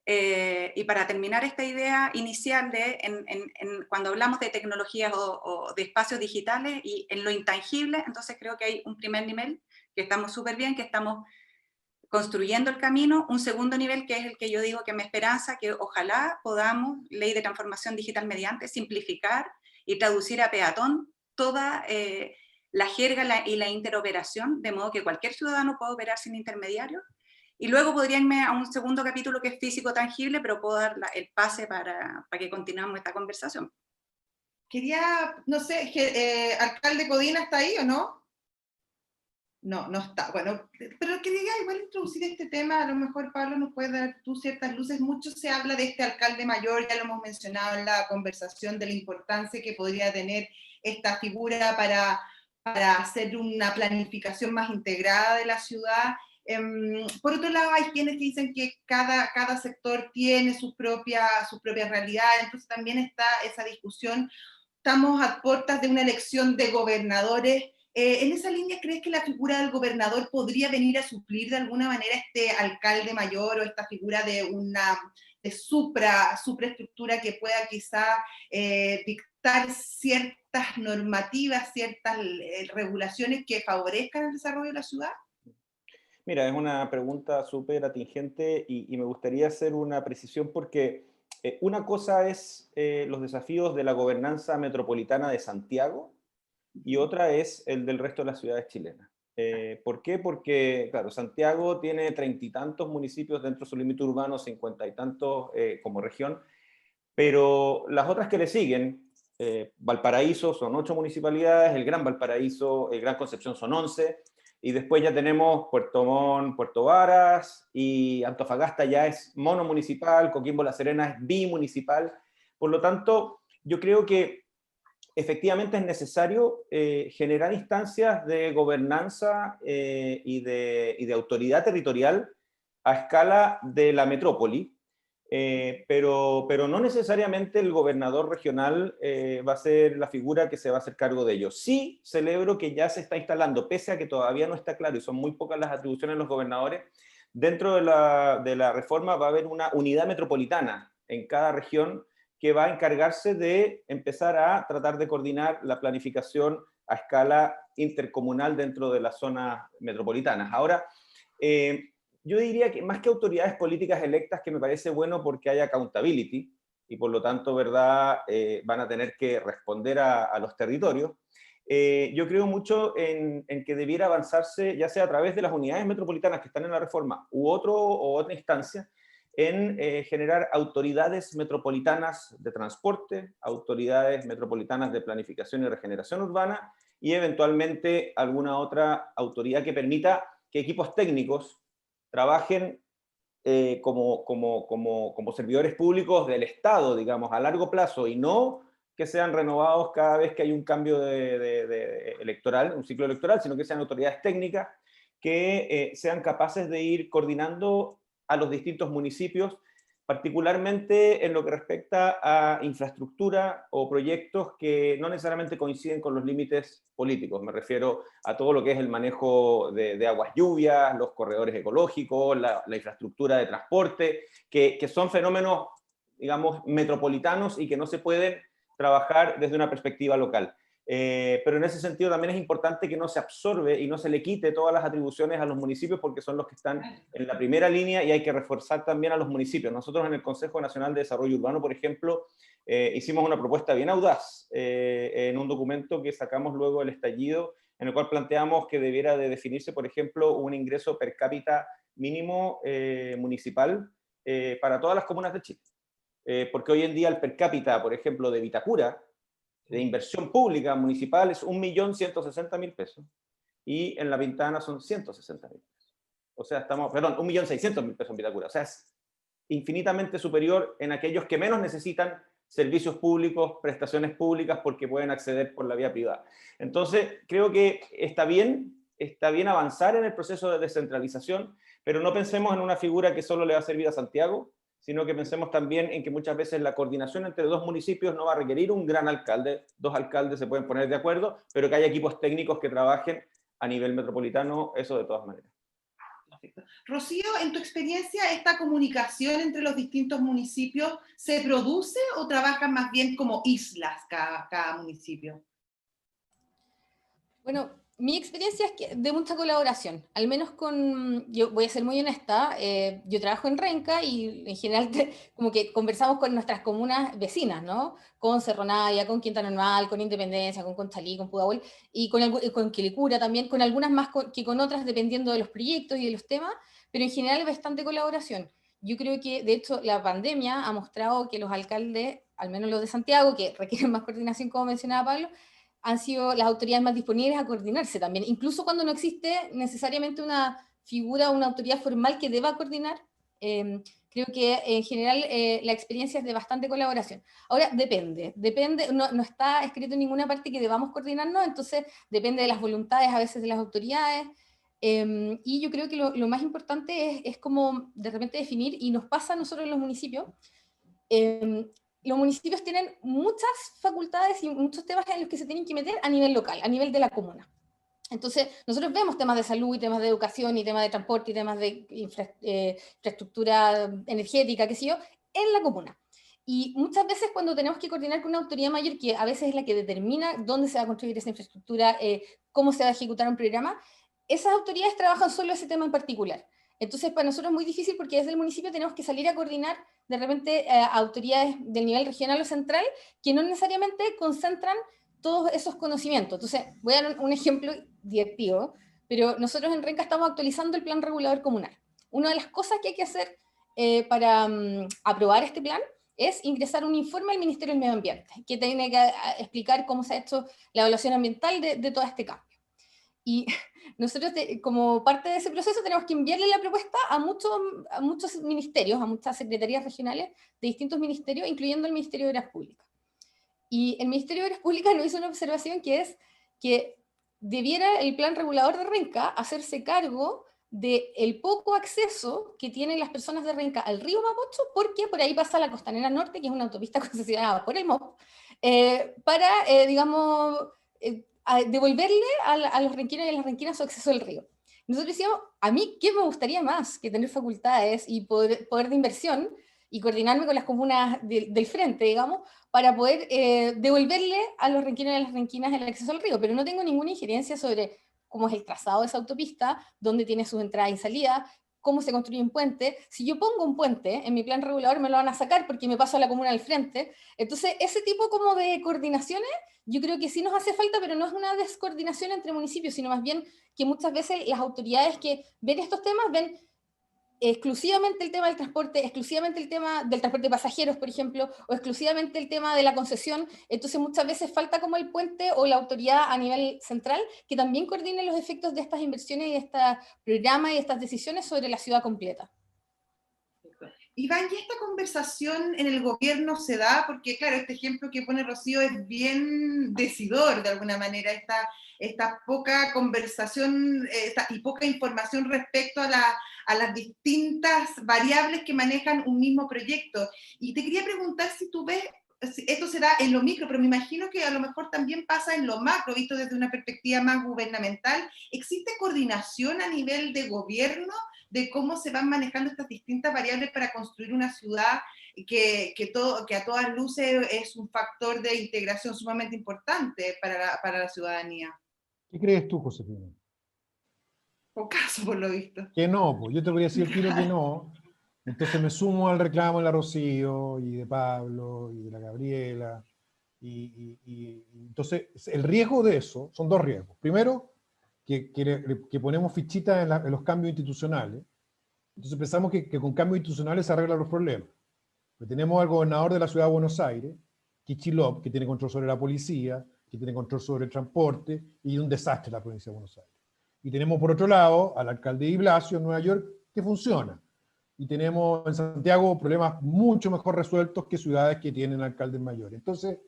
y para terminar esta idea inicial de cuando hablamos de tecnologías o de espacios digitales y en lo intangible, entonces creo que hay un primer nivel que estamos súper bien, que estamos construyendo el camino, un segundo nivel que es el que yo digo que me esperanza, que ojalá podamos, ley de transformación digital mediante, simplificar y traducir a peatón toda la jerga y la interoperación, de modo que cualquier ciudadano pueda operar sin intermediarios. Y luego podría irme a un segundo capítulo que es físico tangible, pero puedo dar el pase para que continuemos esta conversación. Quería, no sé, alcalde Codina, ¿está ahí o no? No, no está. Bueno, pero quería igual introducir este tema, a lo mejor Pablo nos puede dar tú ciertas luces. Mucho se habla de este alcalde mayor, ya lo hemos mencionado en la conversación, de la importancia que podría tener esta figura para hacer una planificación más integrada de la ciudad. Por otro lado, hay quienes dicen que cada sector tiene sus propias realidades, entonces también está esa discusión. Estamos a puertas de una elección de gobernadores. En esa línea, ¿crees que la figura del gobernador podría venir a suplir de alguna manera este alcalde mayor o esta figura de una supraestructura que pueda quizá dictar ciertas normativas, ciertas regulaciones que favorezcan el desarrollo de la ciudad? Mira, es una pregunta súper atingente y me gustaría hacer una precisión porque una cosa es los desafíos de la gobernanza metropolitana de Santiago y otra es el del resto de las ciudades chilenas. ¿Por qué? Porque, claro, Santiago tiene 30 y tantos municipios dentro de su límite urbano, 50 y tantos como región, pero las otras que le siguen, Valparaíso son 8 municipalidades, el Gran Valparaíso, el Gran Concepción son 11, y después ya tenemos Puerto Montt, Puerto Varas, y Antofagasta ya es monomunicipal, Coquimbo La Serena es bimunicipal. Por lo tanto, yo creo que efectivamente es necesario generar instancias de gobernanza y de autoridad territorial a escala de la metrópoli, pero no necesariamente el gobernador regional va a ser la figura que se va a hacer cargo de ello. Sí celebro que ya se está instalando, pese a que todavía no está claro y son muy pocas las atribuciones de los gobernadores, dentro de la reforma va a haber una unidad metropolitana en cada región que va a encargarse de empezar a tratar de coordinar la planificación a escala intercomunal dentro de las zonas metropolitanas. Ahora, yo diría que más que autoridades políticas electas, que me parece bueno porque hay accountability, y por lo tanto, ¿verdad?, van a tener que responder a los territorios. Yo creo mucho en que debiera avanzarse, ya sea a través de las unidades metropolitanas que están en la reforma u otra instancia, en generar autoridades metropolitanas de transporte, autoridades metropolitanas de planificación y regeneración urbana, y eventualmente alguna otra autoridad que permita que equipos técnicos trabajen como servidores públicos del Estado, digamos, a largo plazo, y no que sean renovados cada vez que hay un cambio electoral, un ciclo electoral, sino que sean autoridades técnicas que sean capaces de ir coordinando a los distintos municipios, particularmente en lo que respecta a infraestructura o proyectos que no necesariamente coinciden con los límites políticos. Me refiero a todo lo que es el manejo de aguas lluvias, los corredores ecológicos, la infraestructura de transporte, que son fenómenos, digamos, metropolitanos y que no se pueden trabajar desde una perspectiva local. Pero en ese sentido también es importante que no se absorbe y no se le quite todas las atribuciones a los municipios porque son los que están en la primera línea y hay que reforzar también a los municipios. Nosotros en el Consejo Nacional de Desarrollo Urbano, por ejemplo, hicimos una propuesta bien audaz en un documento que sacamos luego del estallido en el cual planteamos que debiera de definirse, por ejemplo, un ingreso per cápita mínimo municipal para todas las comunas de Chile. Porque hoy en día el per cápita, por ejemplo, de Vitacura, de inversión pública municipal, es 1.160.000 pesos, y en La Pintana son 160.000 pesos. O sea, estamos, perdón, 1.600.000 pesos en Vitacura. O sea, es infinitamente superior en aquellos que menos necesitan servicios públicos, prestaciones públicas, porque pueden acceder por la vía privada. Entonces, creo que está bien avanzar en el proceso de descentralización, pero no pensemos en una figura que solo le va a servir a Santiago, sino que pensemos también en que muchas veces la coordinación entre dos municipios no va a requerir un gran alcalde, dos alcaldes se pueden poner de acuerdo, pero que haya equipos técnicos que trabajen a nivel metropolitano, eso de todas maneras. Rocío, en tu experiencia, ¿esta comunicación entre los distintos municipios se produce o trabajan más bien como islas cada municipio? Bueno, mi experiencia es que de mucha colaboración, al menos yo voy a ser muy honesta, yo trabajo en Renca y en general como que conversamos con nuestras comunas vecinas, ¿no? Con Cerro Navia, con Quinta Normal, con Independencia, con Conchalí, con Pudahuel, y con Quilicura también, con algunas más que con otras dependiendo de los proyectos y de los temas, pero en general hay bastante colaboración. Yo creo que, de hecho, la pandemia ha mostrado que los alcaldes, al menos los de Santiago, que requieren más coordinación, como mencionaba Pablo, han sido las autoridades más disponibles a coordinarse también, incluso cuando no existe necesariamente una figura o una autoridad formal que deba coordinar. Creo que en general la experiencia es de bastante colaboración. Ahora, depende, no está escrito en ninguna parte que debamos coordinarnos, entonces depende de las voluntades a veces de las autoridades, y yo creo que lo más importante es como de repente definir, y nos pasa a nosotros en los municipios, los municipios tienen muchas facultades y muchos temas en los que se tienen que meter a nivel local, a nivel de la comuna. Entonces, nosotros vemos temas de salud y temas de educación y temas de transporte y temas de infraestructura energética, qué sé yo, en la comuna. Y muchas veces cuando tenemos que coordinar con una autoridad mayor, que a veces es la que determina dónde se va a construir esa infraestructura, cómo se va a ejecutar un programa, esas autoridades trabajan solo ese tema en particular. Entonces, para nosotros es muy difícil porque desde el municipio tenemos que salir a coordinar de repente autoridades del nivel regional o central que no necesariamente concentran todos esos conocimientos. Entonces, voy a dar un ejemplo divertido, pero nosotros en Renca estamos actualizando el plan regulador comunal. Una de las cosas que hay que hacer para aprobar este plan es ingresar un informe al Ministerio del Medio Ambiente, que tiene que explicar cómo se ha hecho la evaluación ambiental de todo este cambio. Y nosotros, como parte de ese proceso, tenemos que enviarle la propuesta a muchos ministerios, a muchas secretarías regionales de distintos ministerios, incluyendo el Ministerio de Obras Públicas. Y el Ministerio de Obras Públicas nos hizo una observación que es que debiera el plan regulador de Renca hacerse cargo del poco acceso que tienen las personas de Renca al río Mapocho, porque por ahí pasa la Costanera Norte, que es una autopista concesionada por el MOP, para, digamos, a devolverle a los renquinos y a las renquinas su acceso al río. Nosotros decíamos, a mí, ¿qué me gustaría más que tener facultades y poder de inversión y coordinarme con las comunas del frente, digamos, para poder devolverle a los renquinos y a las renquinas el acceso al río? Pero no tengo ninguna injerencia sobre cómo es el trazado de esa autopista, dónde tiene sus entradas y salidas, cómo se construye un puente. Si yo pongo un puente en mi plan regulador, me lo van a sacar porque me paso a la comuna al frente. Entonces, ese tipo como de coordinaciones, yo creo que sí nos hace falta, pero no es una descoordinación entre municipios, sino más bien que muchas veces las autoridades que ven estos temas ven exclusivamente el tema del transporte, exclusivamente el tema del transporte de pasajeros, por ejemplo, o exclusivamente el tema de la concesión. Entonces muchas veces falta como el puente o la autoridad a nivel central que también coordine los efectos de estas inversiones y de este programa y de estas decisiones sobre la ciudad completa. Iván, ¿y esta conversación en el gobierno se da? Porque, claro, este ejemplo que pone Rocío es bien decidor, de alguna manera, esta poca conversación y poca información respecto a las distintas variables que manejan un mismo proyecto. Y te quería preguntar si tú ves, esto se da en lo micro, pero me imagino que a lo mejor también pasa en lo macro, visto desde una perspectiva más gubernamental. ¿Existe coordinación a nivel de gobierno de cómo se van manejando estas distintas variables para construir una ciudad que a todas luces es un factor de integración sumamente importante para la ciudadanía? ¿Qué crees tú, Josefina? O caso, por lo visto. Que no, pues yo te voy a decir el tiro que no. Entonces me sumo al reclamo de la Rocío y de Pablo y de la Gabriela. Entonces, el riesgo de eso, son dos riesgos. Primero, que ponemos fichitas en los cambios institucionales. Entonces pensamos que con cambios institucionales se arreglan los problemas. Pero tenemos al gobernador de la ciudad de Buenos Aires, Kicillof, que tiene control sobre la policía, que tiene control sobre el transporte, y un desastre la provincia de Buenos Aires. Y tenemos por otro lado al alcalde de Blasio en Nueva York, que funciona. Y tenemos en Santiago problemas mucho mejor resueltos que ciudades que tienen alcaldes mayores. Entonces,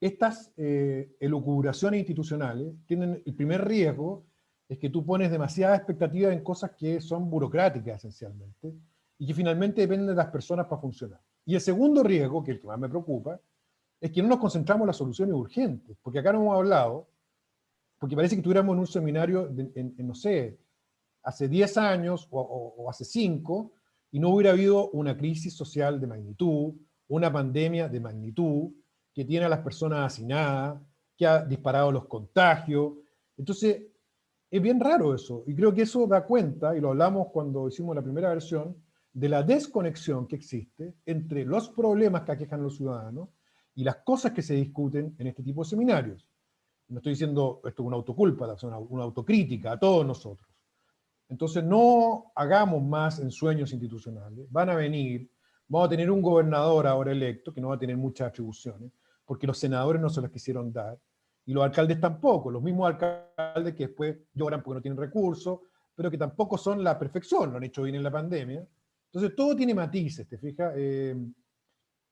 estas elucubraciones institucionales tienen el primer riesgo, es que tú pones demasiada expectativa en cosas que son burocráticas esencialmente, y que finalmente dependen de las personas para funcionar. Y el segundo riesgo, que es el que más me preocupa, es que no nos concentramos en las soluciones urgentes, porque acá no hemos hablado, porque parece que estuviéramos en un seminario, no sé, hace 10 años o hace 5, y no hubiera habido una crisis social de magnitud, una pandemia de magnitud, que tiene a las personas hacinadas, que ha disparado los contagios. Entonces, es bien raro eso, y creo que eso da cuenta, y lo hablamos cuando hicimos la primera versión, de la desconexión que existe entre los problemas que aquejan a los ciudadanos y las cosas que se discuten en este tipo de seminarios. No estoy diciendo esto es una autoculpa, es una autocrítica a todos nosotros. Entonces no hagamos más ensueños institucionales, van a venir, vamos a tener un gobernador ahora electo, que no va a tener muchas atribuciones, porque los senadores no se las quisieron dar, y los alcaldes tampoco, los mismos alcaldes que después lloran porque no tienen recursos, pero que tampoco son la perfección, lo han hecho bien en la pandemia. Entonces todo tiene matices, ¿te fijas?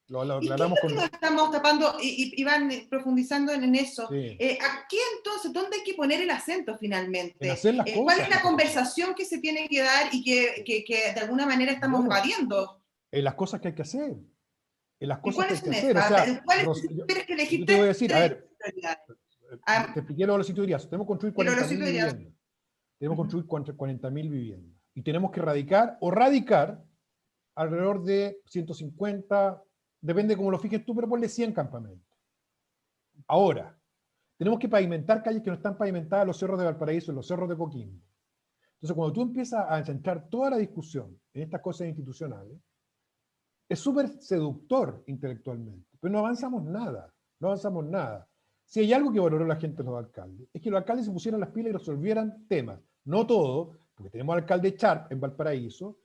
Lo aclaramos con... Estamos tapando y van profundizando en eso. Sí. Aquí entonces, ¿dónde hay que poner el acento finalmente? En hacer las cosas. ¿Cuál es la conversación que se tiene que dar y que de alguna manera estamos evadiendo? En las cosas que hay que hacer. En las ¿Y cosas que hay cuáles que hacer. O sea, ¿cuáles que elegiste? yo te voy a decir, a ver, te expliqué lo de los sitios de días. Tenemos que construir 40.000 viviendas. Tenemos que construir 40.000 viviendas. Y tenemos que radicar alrededor de 150, depende de cómo lo fijes tú, pero ponle 100 campamentos. Ahora, tenemos que pavimentar calles que no están pavimentadas en los cerros de Valparaíso, en los cerros de Coquimbo. Entonces, cuando tú empiezas a centrar toda la discusión en estas cosas institucionales, es súper seductor intelectualmente, pero no avanzamos nada, no avanzamos nada. Si hay algo que valoró la gente de los alcaldes, es que los alcaldes se pusieran las pilas y resolvieran temas, no todo, porque tenemos al alcalde Sharp en Valparaíso,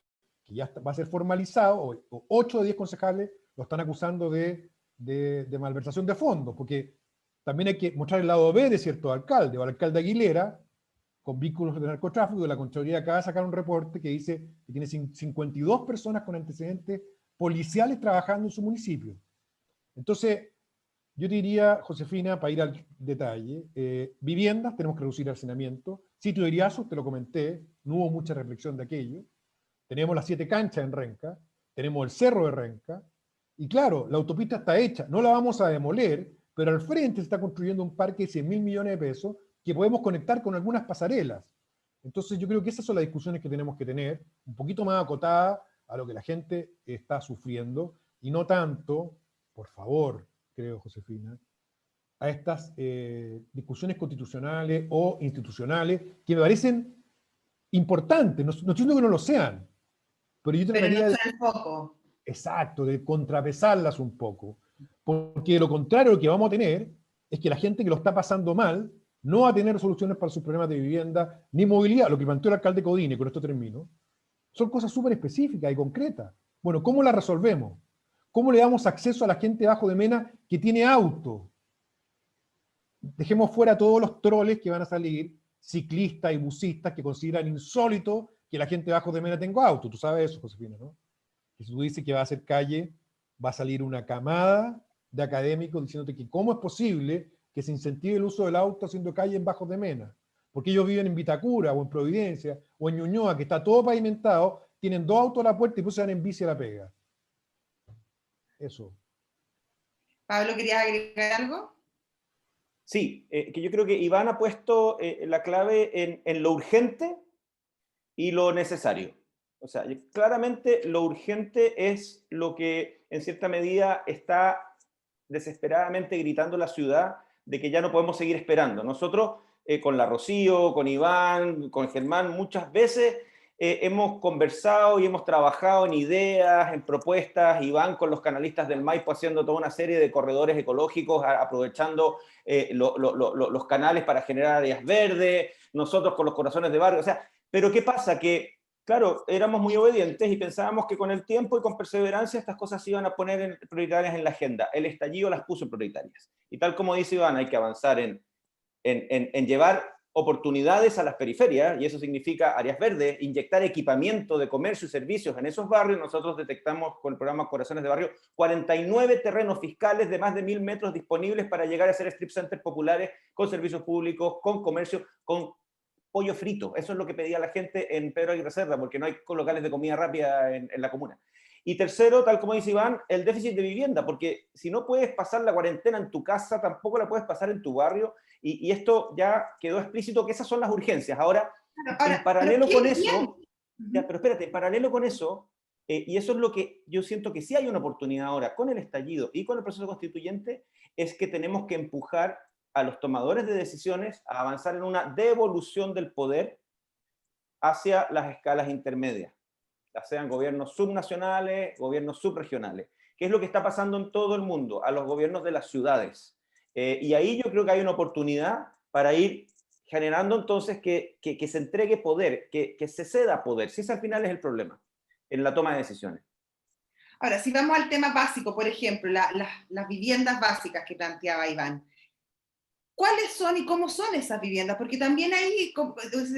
que ya va a ser formalizado, o 8 de 10 concejales lo están acusando de malversación de fondos, porque también hay que mostrar el lado B de cierto alcalde, o al alcalde Aguilera, con vínculos de narcotráfico, de la Contraloría acaba de sacar un reporte que dice que tiene 52 personas con antecedentes policiales trabajando en su municipio. Entonces, yo te diría, Josefina, para ir al detalle, viviendas, tenemos que reducir el hacinamiento, sitio de Iriazos, te lo comenté, no hubo mucha reflexión de aquello, tenemos las 7 canchas en Renca, tenemos el cerro de Renca, y claro, la autopista está hecha, no la vamos a demoler, pero al frente se está construyendo un parque de 100.000 millones de pesos que podemos conectar con algunas pasarelas. Entonces yo creo que esas son las discusiones que tenemos que tener, un poquito más acotadas a lo que la gente está sufriendo, y no tanto, por favor, creo, Josefina, a estas discusiones constitucionales o institucionales que me parecen importantes, no estoy diciendo que no lo sean, pero yo trataría no el foco. Exacto, de contrapesarlas un poco, porque de lo contrario lo que vamos a tener es que la gente que lo está pasando mal no va a tener soluciones para sus problemas de vivienda ni movilidad. Lo que planteó el alcalde Codine, con esto termino, son cosas súper específicas y concretas. Bueno, ¿cómo las resolvemos? ¿Cómo le damos acceso a la gente bajo de Mena que tiene auto? Dejemos fuera todos los troles que van a salir, ciclistas y busistas que consideran insólito que la gente bajo de Mena tenga auto. Tú sabes eso, Josefina, ¿no? Que si tú dices que va a hacer calle, va a salir una camada de académicos diciéndote que cómo es posible que se incentive el uso del auto haciendo calle en Bajos de Mena. Porque ellos viven en Vitacura, o en Providencia, o en Ñuñoa, que está todo pavimentado, tienen 2 autos a la puerta y pues se van en bici a la pega. Eso. Pablo, ¿querías agregar algo? Sí, que yo creo que Iván ha puesto la clave en lo urgente y lo necesario. O sea, claramente lo urgente es lo que en cierta medida está desesperadamente gritando la ciudad de que ya no podemos seguir esperando. Nosotros, con la Rocío, con Iván, con Germán, muchas veces hemos conversado y hemos trabajado en ideas, en propuestas, y van con los canalistas del Maipo haciendo toda una serie de corredores ecológicos, aprovechando los canales para generar áreas verdes, nosotros con los corazones de barrio, o sea, pero ¿qué pasa? Que, claro, éramos muy obedientes y pensábamos que con el tiempo y con perseverancia estas cosas se iban a poner prioritarias en la agenda. El estallido las puso prioritarias. Y tal como dice Iván, hay que avanzar en llevar oportunidades a las periferias, y eso significa áreas verdes, inyectar equipamiento de comercio y servicios en esos barrios. Nosotros detectamos con el programa Corazones de Barrio 49 terrenos fiscales de más de 1000 metros disponibles para llegar a ser strip centers populares con servicios públicos, con comercio, con pollo frito. Eso es lo que pedía la gente en Pedro Aguirre Cerda, porque no hay locales de comida rápida en la comuna. Y tercero, tal como dice Iván, el déficit de vivienda, porque si no puedes pasar la cuarentena en tu casa, tampoco la puedes pasar en tu barrio, y esto ya quedó explícito que esas son las urgencias. Ahora, en paralelo con eso, ya, pero espérate, en paralelo con eso, y eso es lo que yo siento que sí hay una oportunidad ahora con el estallido y con el proceso constituyente, es que tenemos que empujar a los tomadores de decisiones a avanzar en una devolución del poder hacia las escalas intermedias, ya sean gobiernos subnacionales, gobiernos subregionales, que es lo que está pasando en todo el mundo, a los gobiernos de las ciudades. Y ahí yo creo que hay una oportunidad para ir generando entonces que se entregue poder, que se ceda poder, si ese al final es el problema, en la toma de decisiones. Ahora, si vamos al tema básico, por ejemplo, las viviendas básicas que planteaba Iván, ¿cuáles son y cómo son esas viviendas? Porque también ahí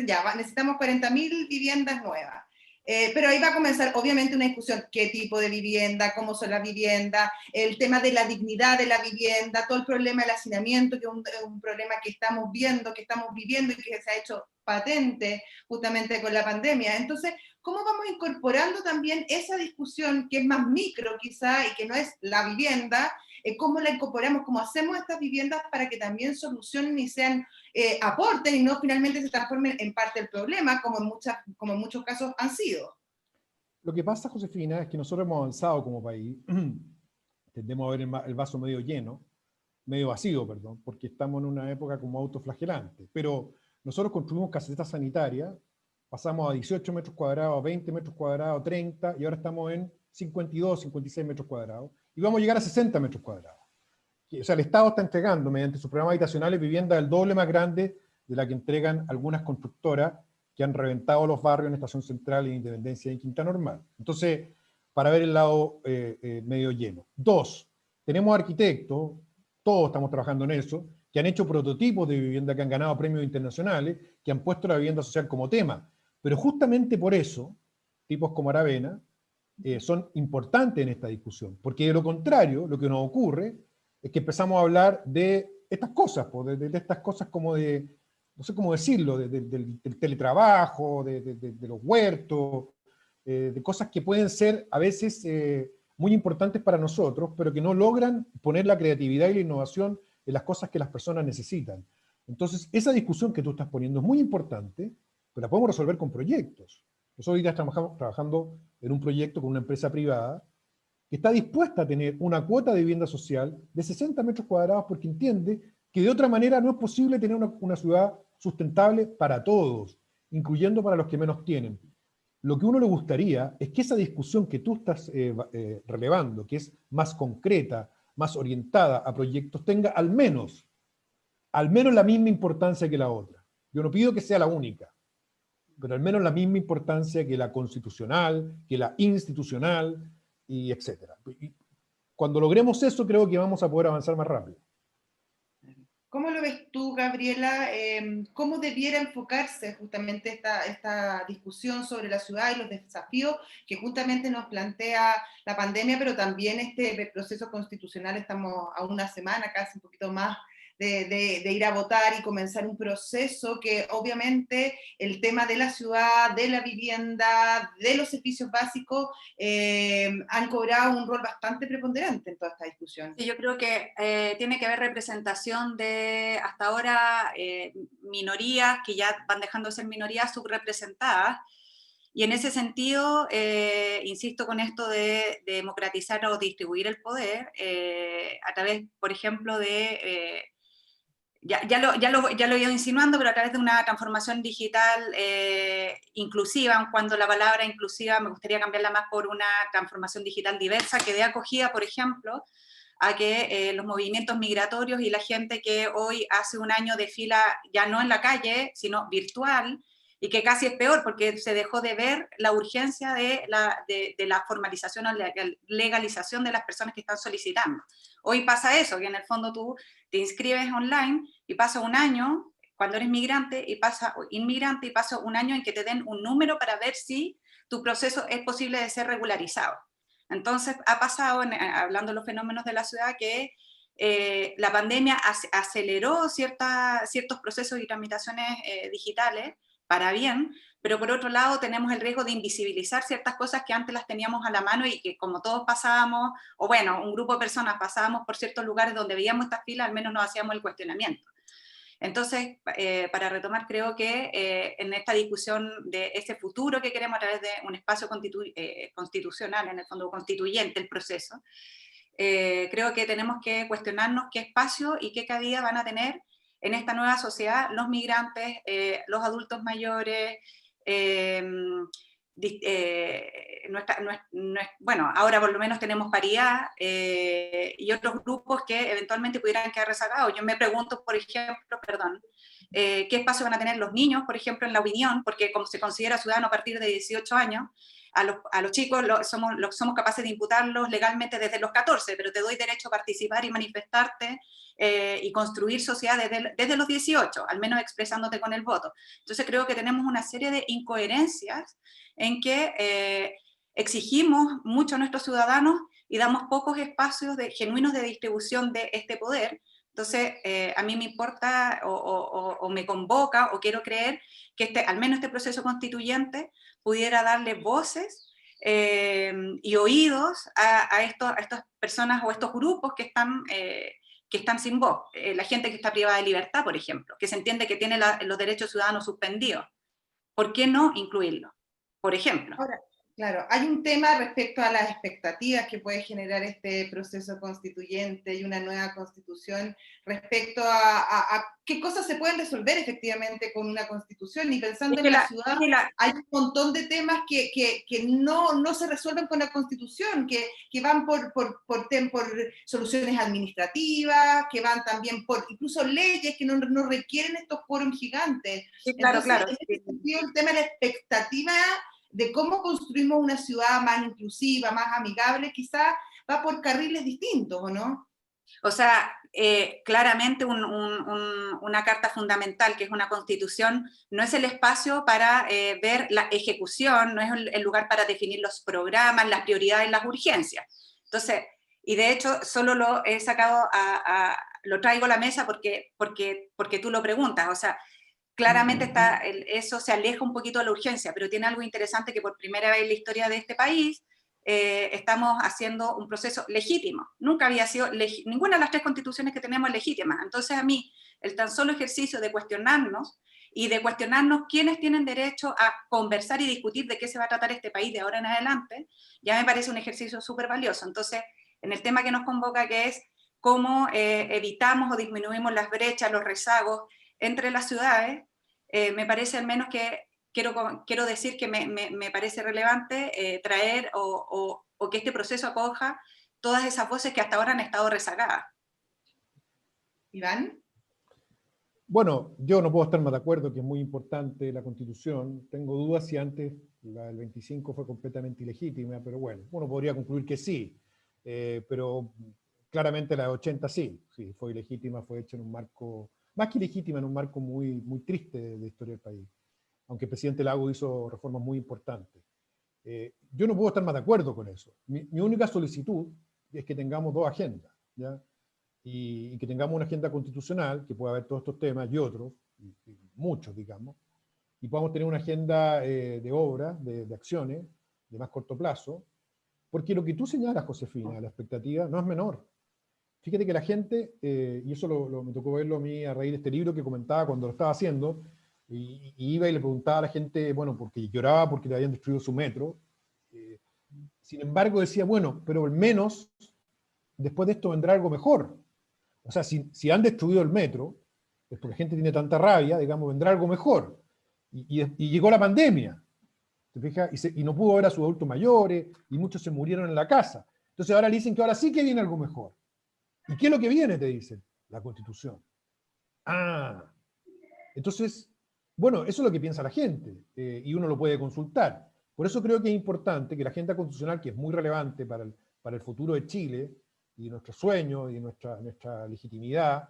ya, necesitamos 40.000 viviendas nuevas. Pero ahí va a comenzar obviamente una discusión, qué tipo de vivienda, cómo son las viviendas, el tema de la dignidad de la vivienda, todo el problema del hacinamiento, que es un problema que estamos viendo, que estamos viviendo y que se ha hecho patente justamente con la pandemia. Entonces, ¿cómo vamos incorporando también esa discusión que es más micro quizá y que no es la vivienda? ¿Cómo la incorporamos? ¿Cómo hacemos estas viviendas para que también solucionen y sean aporten y no finalmente se transformen en parte del problema, como en muchos casos han sido? Lo que pasa, Josefina, es que nosotros hemos avanzado como país, tendemos a ver el vaso medio lleno, medio vacío, perdón, porque estamos en una época como autoflagelante, pero nosotros construimos casetas sanitarias, pasamos a 18 metros cuadrados, 20 metros cuadrados, 30, y ahora estamos en 52, 56 metros cuadrados, y vamos a llegar a 60 metros cuadrados. O sea, el Estado está entregando, mediante sus programas habitacionales, viviendas del doble más grande de la que entregan algunas constructoras que han reventado los barrios en Estación Central, en Independencia y en Quinta Normal. Entonces, para ver el lado medio lleno. Dos, tenemos arquitectos, todos estamos trabajando en eso, que han hecho prototipos de vivienda que han ganado premios internacionales, que han puesto la vivienda social como tema. Pero justamente por eso, tipos como Aravena son importantes en esta discusión, porque de lo contrario, lo que nos ocurre es que empezamos a hablar de estas cosas, de estas cosas como de, no sé cómo decirlo, del teletrabajo, de los huertos, de cosas que pueden ser a veces muy importantes para nosotros, pero que no logran poner la creatividad y la innovación en las cosas que las personas necesitan. Entonces, esa discusión que tú estás poniendo es muy importante, pero la podemos resolver con proyectos. Nosotros hoy estamos trabajando en un proyecto con una empresa privada que está dispuesta a tener una cuota de vivienda social de 60 metros cuadrados porque entiende que de otra manera no es posible tener una ciudad sustentable para todos, incluyendo para los que menos tienen. Lo que uno le gustaría es que esa discusión que tú estás relevando, que es más concreta, más orientada a proyectos, tenga al menos la misma importancia que la otra. Yo no pido que sea la única, pero al menos la misma importancia que la constitucional, que la institucional, y etcétera. Cuando logremos eso, creo que vamos a poder avanzar más rápido. ¿Cómo lo ves tú, Gabriela? ¿Cómo debiera enfocarse justamente esta discusión sobre la ciudad y los desafíos que justamente nos plantea la pandemia, pero también este proceso constitucional? Estamos a una semana, casi un poquito más, de ir a votar y comenzar un proceso que obviamente el tema de la ciudad, de la vivienda, de los servicios básicos han cobrado un rol bastante preponderante en toda esta discusión. Sí, yo creo que tiene que haber representación de hasta ahora minorías que ya van dejando de ser minorías subrepresentadas. Y en ese sentido, insisto con esto de democratizar o distribuir el poder a través, por ejemplo, de ya lo he ido insinuando, pero a través de una transformación digital inclusiva, cuando la palabra inclusiva me gustaría cambiarla más por una transformación digital diversa, que dé acogida, por ejemplo, a que los movimientos migratorios y la gente que hoy hace un año desfila ya no en la calle, sino virtual, y que casi es peor porque se dejó de ver la urgencia de la formalización o la legalización de las personas que están solicitando. Hoy pasa eso, que en el fondo tú te inscribes online y pasa un año, cuando eres migrante, inmigrante, y pasa un año en que te den un número para ver si tu proceso es posible de ser regularizado. Entonces ha pasado, hablando de los fenómenos de la ciudad, que la pandemia aceleró ciertos procesos y tramitaciones digitales para bien, pero por otro lado tenemos el riesgo de invisibilizar ciertas cosas que antes las teníamos a la mano y que como todos pasábamos, o bueno, un grupo de personas pasábamos por ciertos lugares donde veíamos estas filas, al menos nos hacíamos el cuestionamiento. Entonces, para retomar, creo que en esta discusión de ese futuro que queremos a través de un espacio constitucional, en el fondo constituyente, el proceso, creo que tenemos que cuestionarnos qué espacio y qué cabida van a tener en esta nueva sociedad los migrantes, los adultos mayores, bueno, ahora por lo menos tenemos paridad y otros grupos que eventualmente pudieran quedar rezagados. Yo me pregunto, por ejemplo, qué espacio van a tener los niños, por ejemplo, en la opinión, porque como se considera ciudadano a partir de 18 años, a los chicos somos capaces de imputarlos legalmente desde los 14, pero te doy derecho a participar y manifestarte y construir sociedad desde los 18, al menos expresándote con el voto. Entonces creo que tenemos una serie de incoherencias en que exigimos mucho a nuestros ciudadanos y damos pocos espacios genuinos de distribución de este poder. Entonces, a mí me importa o me convoca o quiero creer que al menos este proceso constituyente pudiera darle voces y oídos a estas personas o estos grupos que están sin voz. La gente que está privada de libertad, por ejemplo, que se entiende que tiene los derechos ciudadanos suspendidos. ¿Por qué no incluirlo? Por ejemplo. Ahora, claro, hay un tema respecto a las expectativas que puede generar este proceso constituyente y una nueva constitución respecto a qué cosas se pueden resolver efectivamente con una constitución, y pensando en la ciudad hay un montón de temas que no se resuelven con la constitución, que van por soluciones administrativas, que van también por incluso leyes que no requieren estos quórum gigantes. Sí, claro, entonces, claro. En ese sentido, el tema de la expectativa de cómo construimos una ciudad más inclusiva, más amigable, quizá va por carriles distintos, ¿o no? O sea, claramente una carta fundamental, que es una constitución, no es el espacio para ver la ejecución, no es el lugar para definir los programas, las prioridades, las urgencias. Entonces, y de hecho, solo lo he sacado lo traigo a la mesa porque tú lo preguntas, o sea, claramente eso se aleja un poquito de la urgencia, pero tiene algo interesante, que por primera vez en la historia de este país estamos haciendo un proceso legítimo. Nunca había sido, ninguna de las 3 constituciones que tenemos es legítima. Entonces a mí, el tan solo ejercicio de cuestionarnos, y de cuestionarnos quiénes tienen derecho a conversar y discutir de qué se va a tratar este país de ahora en adelante, ya me parece un ejercicio súper valioso. Entonces, en el tema que nos convoca, que es cómo evitamos o disminuimos las brechas, los rezagos entre las ciudades, me parece al menos que quiero decir que me parece relevante traer o que este proceso acoja todas esas voces que hasta ahora han estado rezagadas. ¿Iván? Bueno, yo no puedo estar más de acuerdo que es muy importante la Constitución. Tengo dudas si antes la del 25 fue completamente ilegítima, pero bueno, uno podría concluir que sí. Pero claramente la de 80 sí fue ilegítima, fue hecha en un marco, más que ilegítima, en un marco muy, muy triste de la historia del país, aunque el presidente Lago hizo reformas muy importantes. Yo no puedo estar más de acuerdo con eso. Mi única solicitud es que tengamos 2 agendas, ¿ya? Y que tengamos una agenda constitucional, que pueda haber todos estos temas y otros, y muchos, digamos, y podamos tener una agenda de obras, de acciones, de más corto plazo, porque lo que tú señalas, Josefina, la expectativa no es menor. Fíjate que la gente, y eso me tocó verlo a mí a raíz de este libro que comentaba cuando lo estaba haciendo, y iba y le preguntaba a la gente, bueno, porque lloraba porque le habían destruido su metro. Sin embargo decía, bueno, pero al menos después de esto vendrá algo mejor. O sea, si han destruido el metro, es porque la gente tiene tanta rabia, digamos, vendrá algo mejor. Y llegó la pandemia, ¿te fijas? Y no pudo ver a sus adultos mayores, y muchos se murieron en la casa. Entonces ahora le dicen que ahora sí que viene algo mejor. ¿Y qué es lo que viene? Te dicen. La Constitución. Ah, entonces, bueno, eso es lo que piensa la gente, y uno lo puede consultar. Por eso creo que es importante que la agenda constitucional, que es muy relevante para el futuro de Chile, y nuestros sueños, y nuestra legitimidad,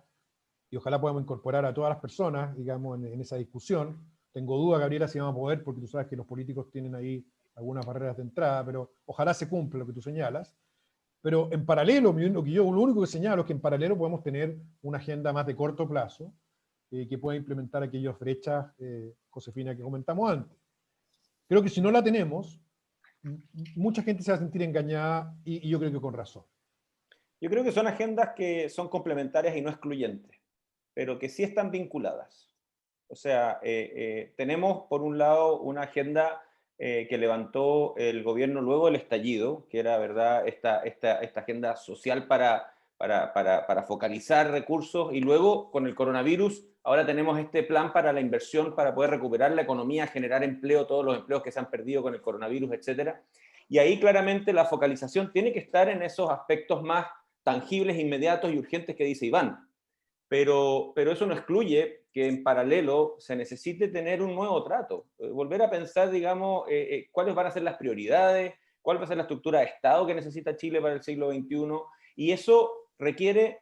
y ojalá podamos incorporar a todas las personas, digamos, en esa discusión. Tengo duda, Gabriela, si vamos a poder, porque tú sabes que los políticos tienen ahí algunas barreras de entrada, pero ojalá se cumpla lo que tú señalas. Pero en paralelo, lo único que señalo es que en paralelo podemos tener una agenda más de corto plazo, que pueda implementar aquellas brechas, Josefina, que comentamos antes. Creo que si no la tenemos, mucha gente se va a sentir engañada, y yo creo que con razón. Yo creo que son agendas que son complementarias y no excluyentes, pero que sí están vinculadas. O sea, tenemos por un lado una agenda que levantó el gobierno luego del estallido, que era, ¿verdad?, esta agenda social para focalizar recursos, y luego con el coronavirus ahora tenemos este plan para la inversión para poder recuperar la economía, generar empleo, todos los empleos que se han perdido con el coronavirus, etc. Y ahí claramente la focalización tiene que estar en esos aspectos más tangibles, inmediatos y urgentes que dice Iván. Pero eso no excluye que en paralelo se necesite tener un nuevo trato, volver a pensar, digamos, cuáles van a ser las prioridades, cuál va a ser la estructura de Estado que necesita Chile para el siglo XXI, y eso requiere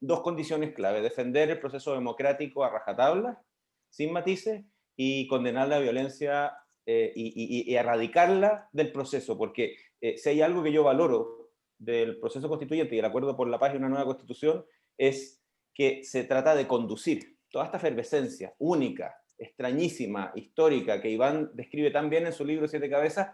dos condiciones clave: defender el proceso democrático a rajatabla, sin matices, y condenar la violencia y erradicarla del proceso, porque si hay algo que yo valoro del proceso constituyente y el acuerdo por la paz y una nueva constitución, es que se trata de conducir toda esta efervescencia única, extrañísima, histórica, que Iván describe tan bien en su libro Siete Cabezas,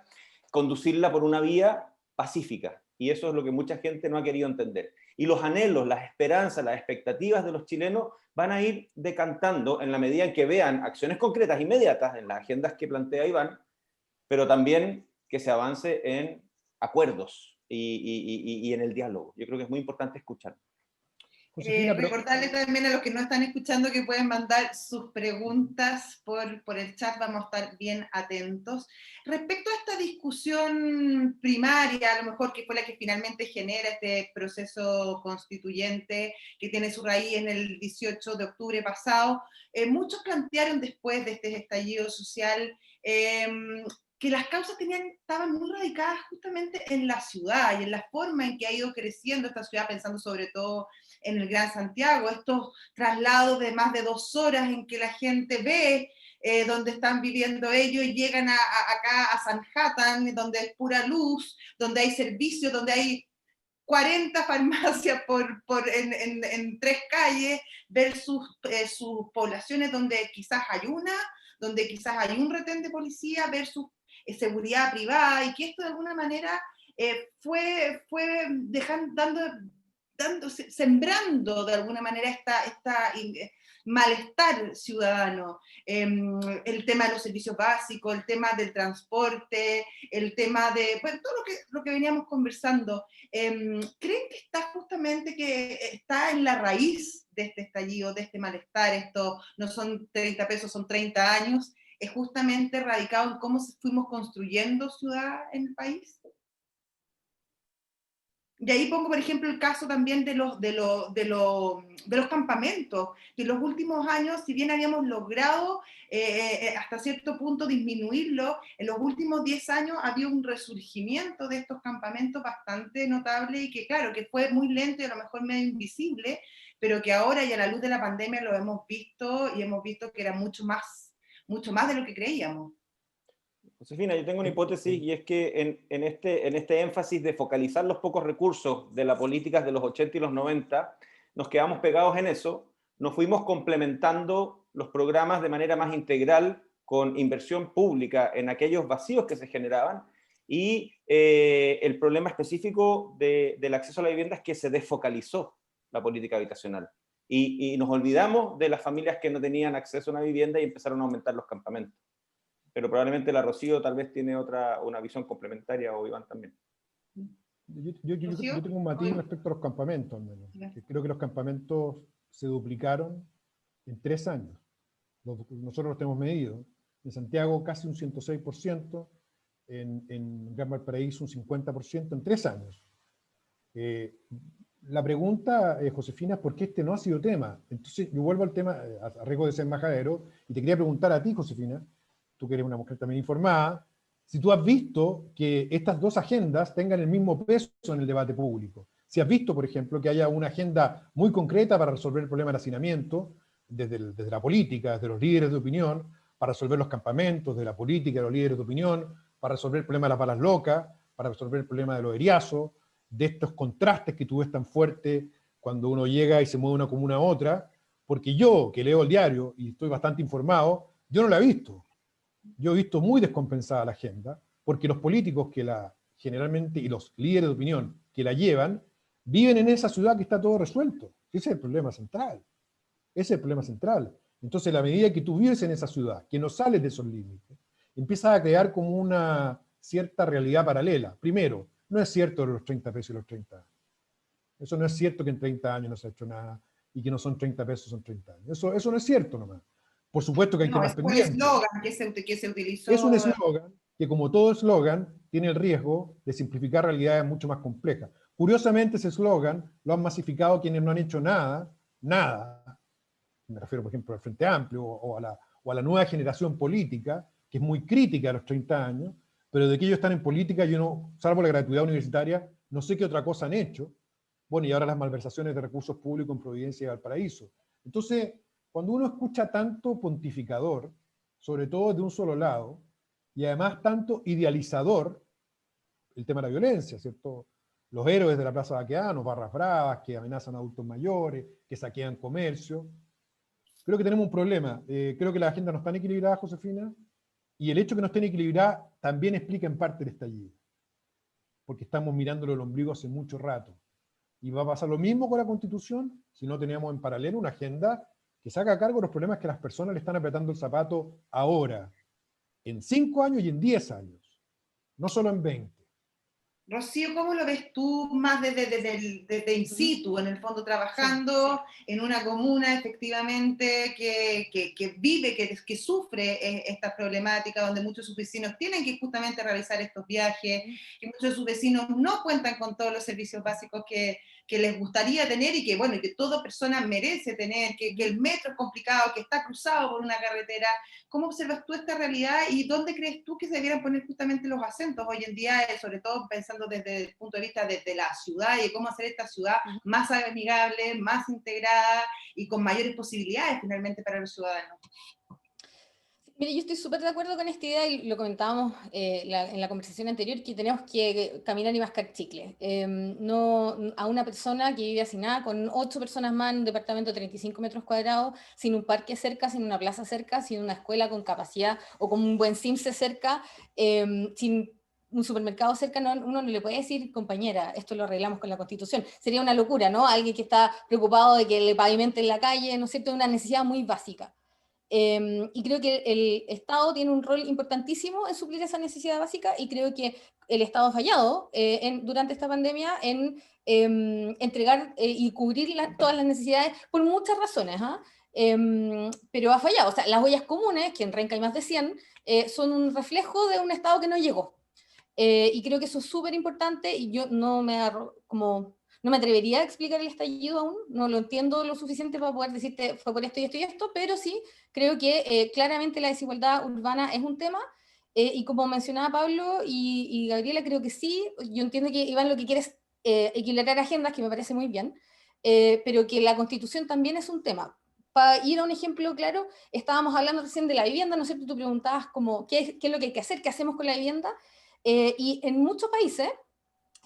conducirla por una vía pacífica. Y eso es lo que mucha gente no ha querido entender. Y los anhelos, las esperanzas, las expectativas de los chilenos van a ir decantando en la medida en que vean acciones concretas, inmediatas, en las agendas que plantea Iván, pero también que se avance en acuerdos y en el diálogo. Yo creo que es muy importante escuchar. Josefina, pero... Recordarle también a los que no están escuchando que pueden mandar sus preguntas por el chat, vamos a estar bien atentos. Respecto a esta discusión primaria, a lo mejor que fue la que finalmente genera este proceso constituyente que tiene su raíz en el 18 de octubre pasado, muchos plantearon después de este estallido social que las causas estaban muy radicadas justamente en la ciudad y en la forma en que ha ido creciendo esta ciudad, pensando sobre todo en el Gran Santiago, estos traslados de más de 2 horas en que la gente ve donde están viviendo ellos y llegan acá a Sanhattan, donde es pura luz, donde hay servicios, donde hay 40 farmacias en 3 calles, versus sus poblaciones donde quizás hay una, donde quizás hay un retén de policía, versus seguridad privada, y que esto de alguna manera fue sembrando de alguna manera esta malestar ciudadano, el tema de los servicios básicos, el tema del transporte, el tema de, bueno, todo lo que veníamos conversando. ¿Creen que está en la raíz de este estallido, de este malestar? Esto no son 30 pesos, son 30 años. ¿Es justamente radicado en cómo fuimos construyendo ciudad en el país? Y ahí pongo, por ejemplo, el caso también de los campamentos, que en los últimos años, si bien habíamos logrado hasta cierto punto disminuirlo, en los últimos 10 años había un resurgimiento de estos campamentos bastante notable, y que claro, que fue muy lento y a lo mejor medio invisible, pero que ahora y a la luz de la pandemia lo hemos visto, y hemos visto que era mucho más de lo que creíamos. Josefina, yo tengo una hipótesis, y es que en este énfasis de focalizar los pocos recursos de las políticas de los 80 y los 90, nos quedamos pegados en eso, nos fuimos complementando los programas de manera más integral con inversión pública en aquellos vacíos que se generaban, y el problema específico del acceso a la vivienda es que se desfocalizó la política habitacional. Y nos olvidamos de las familias que no tenían acceso a una vivienda y empezaron a aumentar los campamentos. Pero probablemente la Rocío tal vez tiene una visión complementaria, o Iván también. Yo tengo un matiz respecto a los campamentos, al menos. Creo que los campamentos se duplicaron en 3 años. Nosotros los tenemos medido. En Santiago casi un 106%, en Gran Valparaíso un 50% en 3 años. La pregunta, Josefina, es por qué este no ha sido tema. Entonces, yo vuelvo al tema, a riesgo de ser majadero, y te quería preguntar a ti, Josefina, tú que eres una mujer también informada, si tú has visto que estas dos agendas tengan el mismo peso en el debate público. Si has visto, por ejemplo, que haya una agenda muy concreta para resolver el problema del hacinamiento, desde la política, desde los líderes de opinión, para resolver los campamentos, de la política, de los líderes de opinión, para resolver el problema de las balas locas, para resolver el problema de los eriazos, de estos contrastes que tú ves tan fuertes cuando uno llega y se mueve de una comuna a otra, porque yo, que leo el diario y estoy bastante informado, yo no la he visto. Yo he visto muy descompensada la agenda, porque los políticos que generalmente, y los líderes de opinión que la llevan, viven en esa ciudad que está todo resuelto. Ese es el problema central. Ese es el problema central. Entonces, a la medida que tú vives en esa ciudad, que no sales de esos límites, empiezas a crear como una cierta realidad paralela. Primero, no es cierto los 30 pesos y los 30 años. Eso no es cierto que en 30 años no se ha hecho nada y que no son 30 pesos, son 30 años. Eso no es cierto nomás. Por supuesto que hay temas pendientes. Es un eslogan que se utilizó. Es un eslogan que, como todo eslogan, tiene el riesgo de simplificar realidades mucho más complejas. Curiosamente, ese eslogan lo han masificado quienes no han hecho nada, me refiero, por ejemplo, al Frente Amplio o a la nueva generación política, que es muy crítica a los 30 años, pero de que ellos están en política, yo no, salvo la gratuidad universitaria, no sé qué otra cosa han hecho. Bueno, y ahora las malversaciones de recursos públicos en Providencia y Valparaíso. Entonces, cuando uno escucha tanto pontificador, sobre todo de un solo lado, y además tanto idealizador, el tema de la violencia, ¿cierto? Los héroes de la Plaza Baqueano, barras bravas, que amenazan a adultos mayores, que saquean comercio. Creo que tenemos un problema. Creo que la agenda no está equilibrada, Josefina, y el hecho que no esté equilibrada también explica en parte el estallido, porque estamos mirándolo el ombligo hace mucho rato. Y va a pasar lo mismo con la Constitución si no tenemos en paralelo una agenda que se haga cargo de los problemas que las personas le están apretando el zapato ahora, en 5 años y en 10 años, no solo en 20. Rocío, ¿cómo lo ves tú más desde in situ, en el fondo trabajando en una comuna efectivamente que vive, que sufre esta problemática, donde muchos de sus vecinos tienen que justamente realizar estos viajes, que muchos de sus vecinos no cuentan con todos los servicios básicos que les gustaría tener y que, bueno, que toda persona merece tener, que el metro es complicado, que está cruzado por una carretera? ¿Cómo observas tú esta realidad y dónde crees tú que se debieran poner justamente los acentos hoy en día, sobre todo pensando desde el punto de vista de la ciudad y de cómo hacer esta ciudad más amigable, más integrada y con mayores posibilidades finalmente para los ciudadanos? Mire, yo estoy súper de acuerdo con esta idea y lo comentábamos en la conversación anterior, que tenemos que caminar y mascar chicle. No, a una persona que vive hacinada con 8 personas más en un departamento de 35 metros cuadrados, sin un parque cerca, sin una plaza cerca, sin una escuela con capacidad o con un buen CIMSE cerca, sin un supermercado cerca, uno no le puede decir, compañera, esto lo arreglamos con la Constitución. Sería una locura, ¿no? Alguien que está preocupado de que le pavimenten la calle, ¿no es cierto? Una necesidad muy básica. Y creo que el Estado tiene un rol importantísimo en suplir esa necesidad básica, y creo que el Estado ha fallado durante esta pandemia en entregar y cubrir todas las necesidades por muchas razones, pero ha fallado. O sea, las ollas comunes, que en Renca hay más de 100, son un reflejo de un Estado que no llegó. Y creo que eso es súper importante, y yo no me atrevería a explicar el estallido aún, no lo entiendo lo suficiente para poder decirte fue por esto y esto y esto, pero sí creo que claramente la desigualdad urbana es un tema, y como mencionaba Pablo y Gabriela, creo que sí. Yo entiendo que Iván lo que quiere es equilibrar agendas, que me parece muy bien, pero que la Constitución también es un tema. Para ir a un ejemplo claro, estábamos hablando recién de la vivienda, ¿no es cierto? Tú preguntabas como, ¿qué es lo que hay que hacer? ¿Qué hacemos con la vivienda? Y en muchos países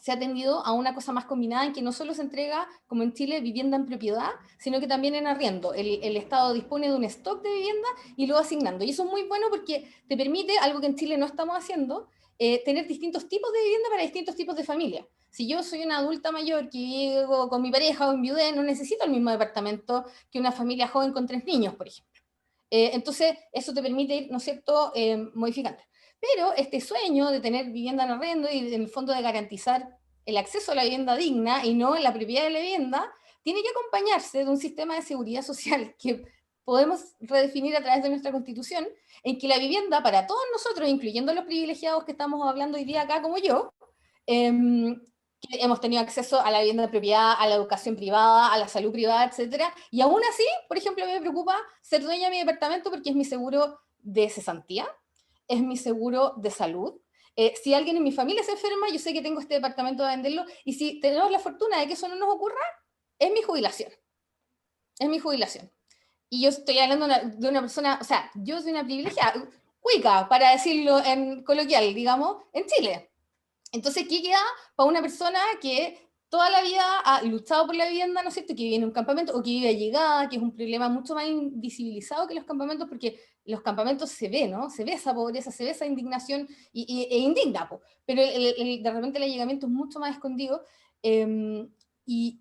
se ha tendido a una cosa más combinada, en que no solo se entrega, como en Chile, vivienda en propiedad, sino que también en arriendo. El Estado dispone de un stock de vivienda y lo va asignando. Y eso es muy bueno porque te permite, algo que en Chile no estamos haciendo, tener distintos tipos de vivienda para distintos tipos de familias. Si yo soy una adulta mayor que vivo con mi pareja o enviudé, no necesito el mismo departamento que una familia joven con 3 niños, por ejemplo. Entonces, eso te permite ir, ¿no es cierto?, modificando. Pero este sueño de tener vivienda en arriendo y en el fondo de garantizar el acceso a la vivienda digna y no la propiedad de la vivienda, tiene que acompañarse de un sistema de seguridad social que podemos redefinir a través de nuestra Constitución, en que la vivienda para todos nosotros, incluyendo los privilegiados que estamos hablando hoy día acá como yo, que hemos tenido acceso a la vivienda de propiedad, a la educación privada, a la salud privada, etcétera, y aún así, por ejemplo, me preocupa ser dueña de mi departamento porque es mi seguro de cesantía, es mi seguro de salud. Si alguien en mi familia se enferma, yo sé que tengo este departamento de venderlo, y si tenemos la fortuna de que eso no nos ocurra, es mi jubilación. Es mi jubilación. Y yo estoy hablando de una persona, o sea, yo soy una privilegiada, cuica, para decirlo en coloquial, digamos, en Chile. Entonces, ¿qué queda para una persona que toda la vida ha luchado por la vivienda, ¿no es cierto?, que vive en un campamento o que vive allegada, que es un problema mucho más invisibilizado que los campamentos, porque los campamentos se ve, ¿no? Se ve esa pobreza, se ve esa indignación, e indigna, po. Pero de repente el allegamiento es mucho más escondido, y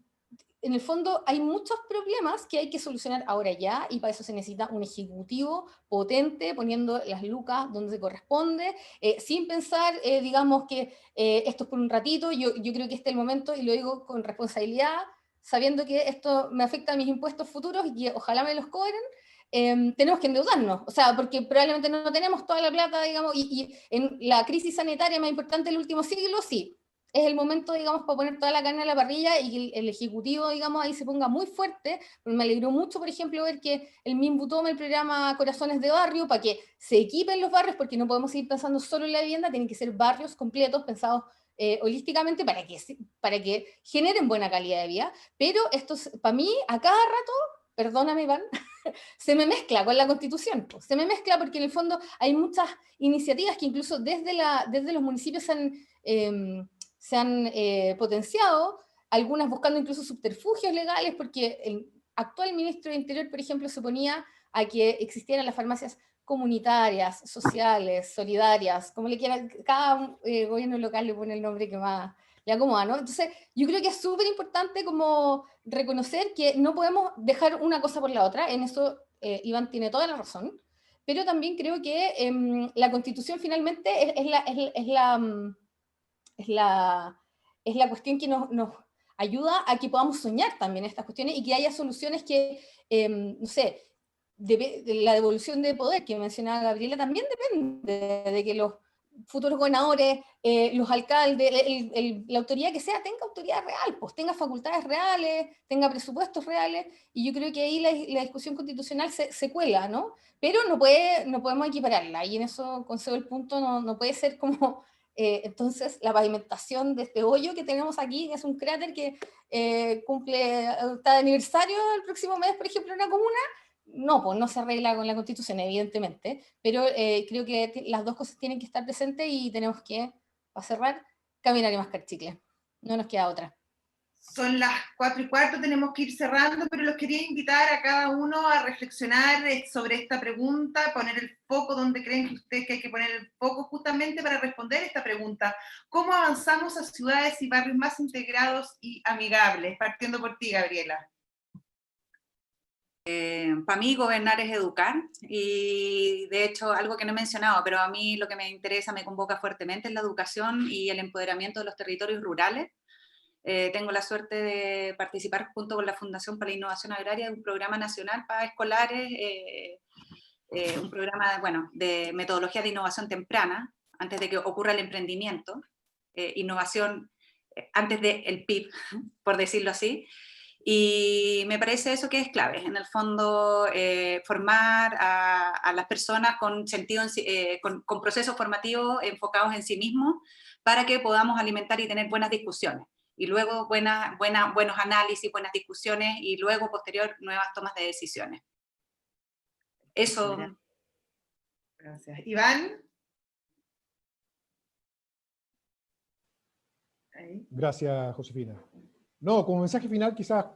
en el fondo hay muchos problemas que hay que solucionar ahora ya, y para eso se necesita un ejecutivo potente, poniendo las lucas donde corresponde, sin pensar, digamos, que esto es por un ratito. Yo creo que este es el momento, y lo digo con responsabilidad, sabiendo que esto me afecta a mis impuestos futuros y que ojalá me los cobren. Tenemos que endeudarnos, o sea, porque probablemente no tenemos toda la plata, digamos, y en la crisis sanitaria más importante del último siglo, sí, es el momento, digamos, para poner toda la carne a la parrilla, y que el Ejecutivo, digamos, ahí se ponga muy fuerte. Me alegró mucho, por ejemplo, ver que el MIMBU tome el programa Corazones de Barrio para que se equipen los barrios, porque no podemos seguir pensando solo en la vivienda, tienen que ser barrios completos, pensados holísticamente, para que generen buena calidad de vida. Pero esto, para mí, a cada rato, perdóname, Iván, se me mezcla con la Constitución, pues. Se me mezcla porque en el fondo hay muchas iniciativas que incluso desde los municipios se han potenciado, algunas buscando incluso subterfugios legales, porque el actual ministro de Interior, por ejemplo, se oponía a que existieran las farmacias comunitarias, sociales, solidarias, como le quieran, cada gobierno local le pone el nombre que más le acomoda, ¿no? Entonces, yo creo que es súper importante como reconocer que no podemos dejar una cosa por la otra, en eso Iván tiene toda la razón, pero también creo que la Constitución finalmente es la cuestión que nos ayuda a que podamos soñar también estas cuestiones, y que haya soluciones que, no sé, de la devolución de poder que mencionaba Gabriela, también depende de que los futuros gobernadores, los alcaldes, la autoridad que sea, tenga autoridad real, pues tenga facultades reales, tenga presupuestos reales, y yo creo que ahí la discusión constitucional se cuela, ¿no? Pero no podemos equipararla, y en eso concedo el punto, no puede ser como entonces la pavimentación de este hoyo que tenemos aquí, que es un cráter que está de aniversario el próximo mes, por ejemplo, en una comuna. No, pues no se arregla con la Constitución, evidentemente, pero creo que las dos cosas tienen que estar presentes, y tenemos que, para cerrar, caminar y mascar chicle. No nos queda otra. Son las 4:15, tenemos que ir cerrando, pero los quería invitar a cada uno a reflexionar sobre esta pregunta, poner el foco donde creen que ustedes que hay que poner el foco justamente para responder esta pregunta. ¿Cómo avanzamos a ciudades y barrios más integrados y amigables? Partiendo por ti, Gabriela. Para mí gobernar es educar, y de hecho algo que no he mencionado, pero a mí lo que me interesa, me convoca fuertemente, es la educación y el empoderamiento de los territorios rurales. Tengo la suerte de participar junto con la Fundación para la Innovación Agraria de un programa nacional para escolares, un programa de metodología de innovación temprana, antes de que ocurra el emprendimiento, innovación antes del PIB, por decirlo así. Y me parece eso que es clave, en el fondo, formar a las personas con sentido, con procesos formativos enfocados en sí mismos, para que podamos alimentar y tener buenas discusiones, y luego buenos análisis, buenas discusiones, y luego posterior nuevas tomas de decisiones. Eso. Gracias. Iván. Ahí. Gracias, Josefina. No, como mensaje final, quizás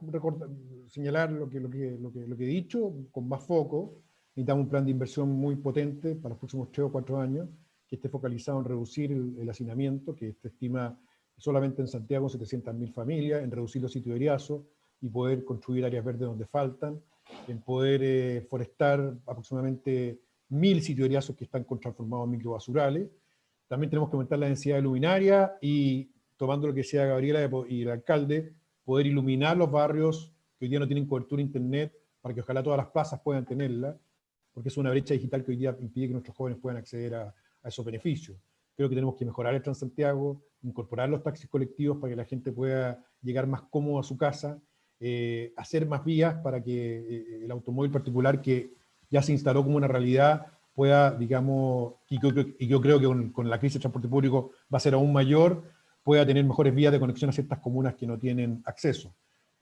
señalar lo que he dicho, con más foco. Necesitamos un plan de inversión muy potente para los próximos 3 o 4 años, que esté focalizado en reducir el hacinamiento, que se estima solamente en Santiago 700.000 familias, en reducir los sitios de eriazo y poder construir áreas verdes donde faltan, en poder forestar aproximadamente 1.000 sitios de eriazos que están transformados en microbasurales. También tenemos que aumentar la densidad de luminaria y, tomando lo que decía Gabriela y el alcalde, poder iluminar los barrios que hoy día no tienen cobertura de internet para que ojalá todas las plazas puedan tenerla, porque es una brecha digital que hoy día impide que nuestros jóvenes puedan acceder a esos beneficios. Creo que tenemos que mejorar el Transantiago, incorporar los taxis colectivos para que la gente pueda llegar más cómodo a su casa, hacer más vías para que el automóvil particular, que ya se instaló como una realidad, pueda, digamos, y yo creo que con la crisis del transporte público va a ser aún mayor, pueda tener mejores vías de conexión a ciertas comunas que no tienen acceso.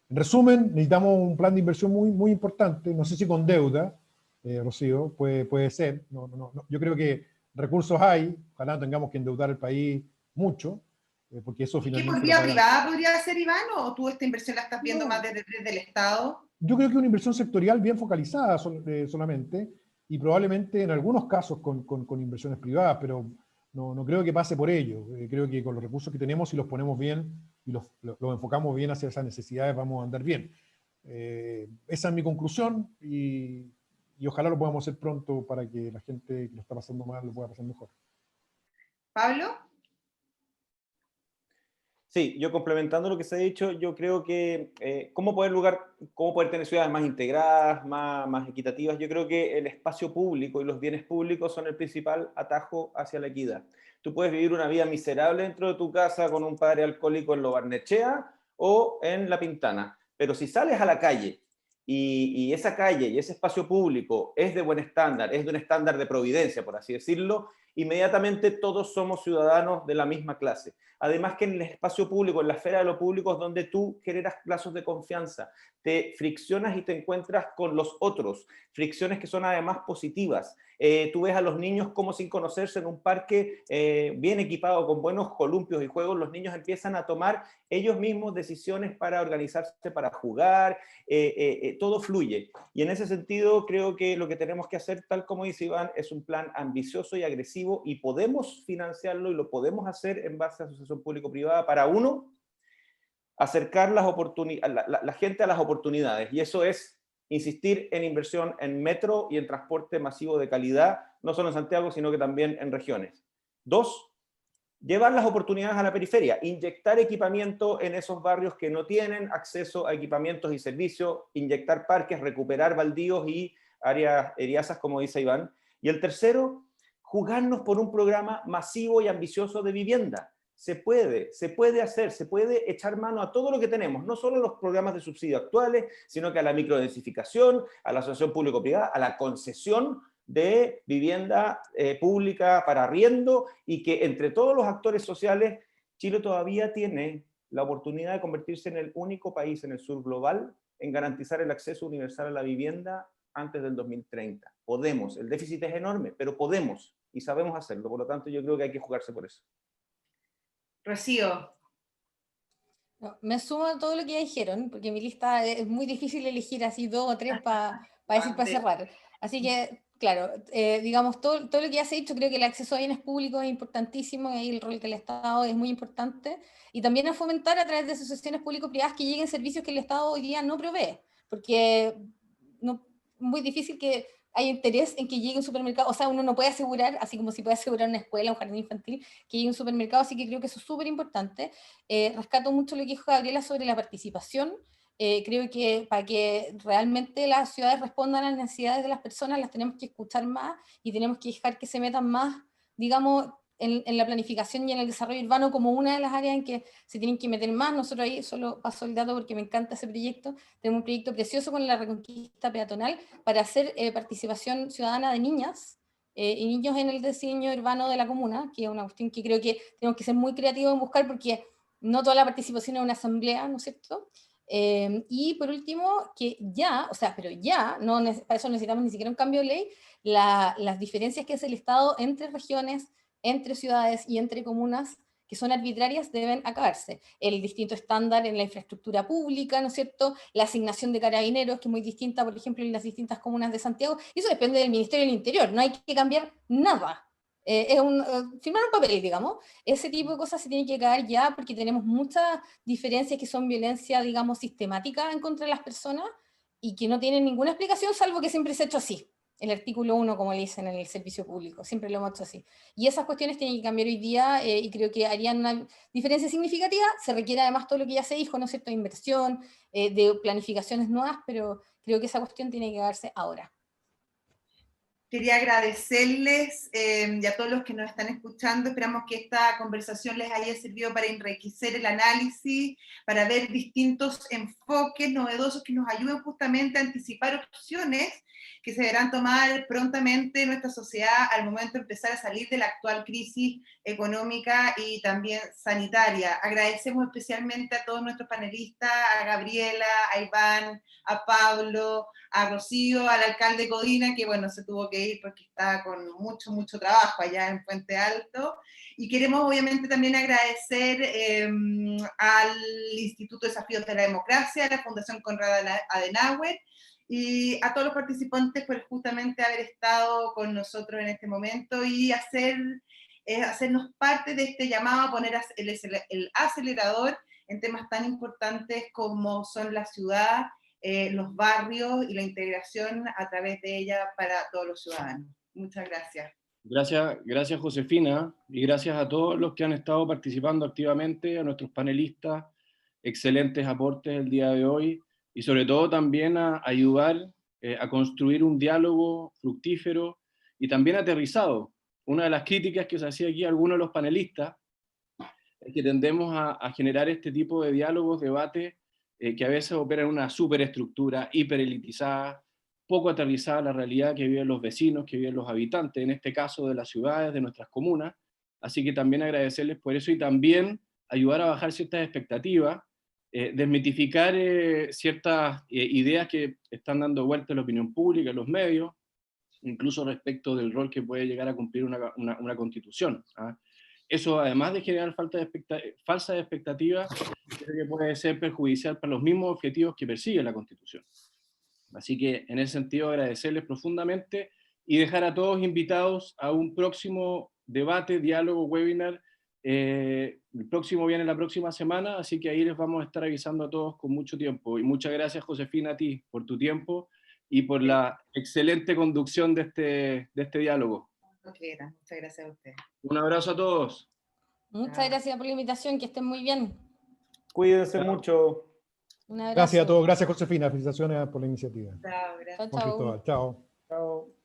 En resumen, necesitamos un plan de inversión muy, muy importante, no sé si con deuda, Rocío, puede ser, yo creo que recursos hay, ojalá no tengamos que endeudar el país mucho, porque eso ¿Y qué finalmente por vía privada podría ser, Iván, o tú esta inversión la estás viendo más desde el Estado? Yo creo que una inversión sectorial bien focalizada solamente, y probablemente en algunos casos con inversiones privadas, pero no creo que pase por ello. Creo que con los recursos que tenemos, si los ponemos bien y los enfocamos bien hacia esas necesidades, vamos a andar bien. Esa es mi conclusión, y ojalá lo podamos hacer pronto para que la gente que lo está pasando mal lo pueda pasar mejor. ¿Pablo? Sí, yo complementando lo que se ha dicho, yo creo que cómo poder tener ciudades más integradas, más equitativas, yo creo que el espacio público y los bienes públicos son el principal atajo hacia la equidad. Tú puedes vivir una vida miserable dentro de tu casa con un padre alcohólico en Lo Barnechea o en La Pintana, pero si sales a la calle y esa calle y ese espacio público es de buen estándar, es de un estándar de providencia, por así decirlo, inmediatamente todos somos ciudadanos de la misma clase. Además que en el espacio público, en la esfera de lo público, es donde tú generas lazos de confianza, te friccionas y te encuentras con los otros, fricciones que son además positivas. Tú ves a los niños como sin conocerse en un parque bien equipado con buenos columpios y juegos, los niños empiezan a tomar ellos mismos decisiones para organizarse, para jugar, todo fluye. Y en ese sentido creo que lo que tenemos que hacer, tal como dice Iván, es un plan ambicioso y agresivo, y podemos financiarlo y lo podemos hacer en base a asociación público-privada para, uno, acercar la gente a las oportunidades, y eso es insistir en inversión en metro y en transporte masivo de calidad, no solo en Santiago, sino que también en regiones. Dos, llevar las oportunidades a la periferia, inyectar equipamiento en esos barrios que no tienen acceso a equipamientos y servicios, inyectar parques, recuperar baldíos y áreas heriazas, como dice Iván. Y el tercero, jugarnos por un programa masivo y ambicioso de vivienda. Se puede hacer, se puede echar mano a todo lo que tenemos, no solo los programas de subsidio actuales, sino que a la microdensificación, a la asociación público-privada, a la concesión de vivienda pública para arriendo, y que entre todos los actores sociales, Chile todavía tiene la oportunidad de convertirse en el único país en el sur global en garantizar el acceso universal a la vivienda antes del 2030. Podemos, el déficit es enorme, pero podemos y sabemos hacerlo, por lo tanto yo creo que hay que jugarse por eso. Rocío. No, me sumo a todo lo que ya dijeron, porque mi lista es muy difícil elegir así 2 o 3 para cerrar. Así que, claro, digamos, todo lo que ya se ha dicho, creo que el acceso a bienes públicos es importantísimo, y ahí el rol del Estado es muy importante, y también a fomentar a través de asociaciones público-privadas que lleguen servicios que el Estado hoy día no provee, porque es muy difícil que haya interés en que llegue un supermercado, o sea, uno no puede asegurar, así como si puede asegurar una escuela, un jardín infantil, que llegue un supermercado, así que creo que eso es súper importante. Rescato mucho lo que dijo Gabriela sobre la participación. Creo que para que realmente las ciudades respondan a las necesidades de las personas, las tenemos que escuchar más y tenemos que dejar que se metan más, digamos, en la planificación y en el desarrollo urbano como una de las áreas en que se tienen que meter más. Nosotros ahí, solo paso el dato porque me encanta ese proyecto, tenemos un proyecto precioso con la reconquista peatonal para hacer participación ciudadana de niñas y niños en el diseño urbano de la comuna, que es una cuestión que creo que tenemos que ser muy creativos en buscar, porque no toda la participación es una asamblea, ¿no es cierto? Y por último, que ya, o sea, pero ya, no, para eso necesitamos ni siquiera un cambio de ley, las diferencias que hace el Estado entre regiones, entre ciudades y entre comunas, que son arbitrarias, deben acabarse. El distinto estándar en la infraestructura pública, ¿no es cierto? La asignación de carabineros, que es muy distinta, por ejemplo, en las distintas comunas de Santiago, y eso depende del Ministerio del Interior, no hay que cambiar nada. Firmar un papel, digamos. Ese tipo de cosas se tienen que caer ya, porque tenemos muchas diferencias que son violencia, digamos, sistemática en contra de las personas, y que no tienen ninguna explicación, salvo que siempre se ha hecho así. El artículo 1, como le dicen en el servicio público, siempre lo hemos hecho así. Y esas cuestiones tienen que cambiar hoy día, y creo que harían una diferencia significativa. Se requiere además todo lo que ya se dijo, ¿no es cierto?, de inversión, de planificaciones nuevas, pero Creo que esa cuestión tiene que darse ahora. Quería agradecerles y a todos los que nos están escuchando. Esperamos que esta conversación les haya servido para enriquecer el análisis, para ver distintos enfoques novedosos que nos ayuden justamente a anticipar opciones que se deberán tomar prontamente en nuestra sociedad al momento de empezar a salir de la actual crisis económica y también sanitaria. Agradecemos especialmente a todos nuestros panelistas, a Gabriela, a Iván, a Pablo, a Rocío, al alcalde Codina, que bueno, se tuvo que ir porque está con mucho trabajo allá en Puente Alto. Y queremos obviamente también agradecer al Instituto Desafíos de la Democracia, a la Fundación Konrad Adenauer, y a todos los participantes por justamente haber estado con nosotros en este momento y hacernos parte de este llamado a poner el acelerador en temas tan importantes como son la ciudad, los barrios y la integración a través de ella para todos los ciudadanos. Muchas gracias. Gracias Josefina, y gracias a todos los que han estado participando activamente, a nuestros panelistas, excelentes aportes el día de hoy, y sobre todo también a ayudar a construir un diálogo fructífero y también aterrizado. Una de las críticas que se hacía aquí a algunos de los panelistas es que tendemos a generar este tipo de diálogos, debates, que a veces operan en una superestructura hiperelitizada, poco aterrizada a la realidad que viven los vecinos, que viven los habitantes, en este caso de las ciudades, de nuestras comunas. Así que también agradecerles por eso y también ayudar a bajar ciertas expectativas, desmitificar ciertas ideas que están dando vuelta en la opinión pública, en los medios, incluso respecto del rol que puede llegar a cumplir una constitución. Eso, además de generar falsas expectativas, creo que puede ser perjudicial para los mismos objetivos que persigue la Constitución. Así que, en ese sentido, agradecerles profundamente y dejar a todos invitados a un próximo debate, diálogo, webinar. El próximo viene la próxima semana, así que ahí les vamos a estar avisando a todos con mucho tiempo. Y muchas gracias, Josefina, a ti por tu tiempo y por la excelente conducción de este diálogo. Muchas gracias a ustedes. Un abrazo a todos. Muchas gracias por la invitación, que estén muy bien. Cuídense mucho. Un abrazo. Gracias a todos, gracias Josefina, felicitaciones por la iniciativa. Chao, gracias. Juan Cristóbal, chao. Chao.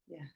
Ya.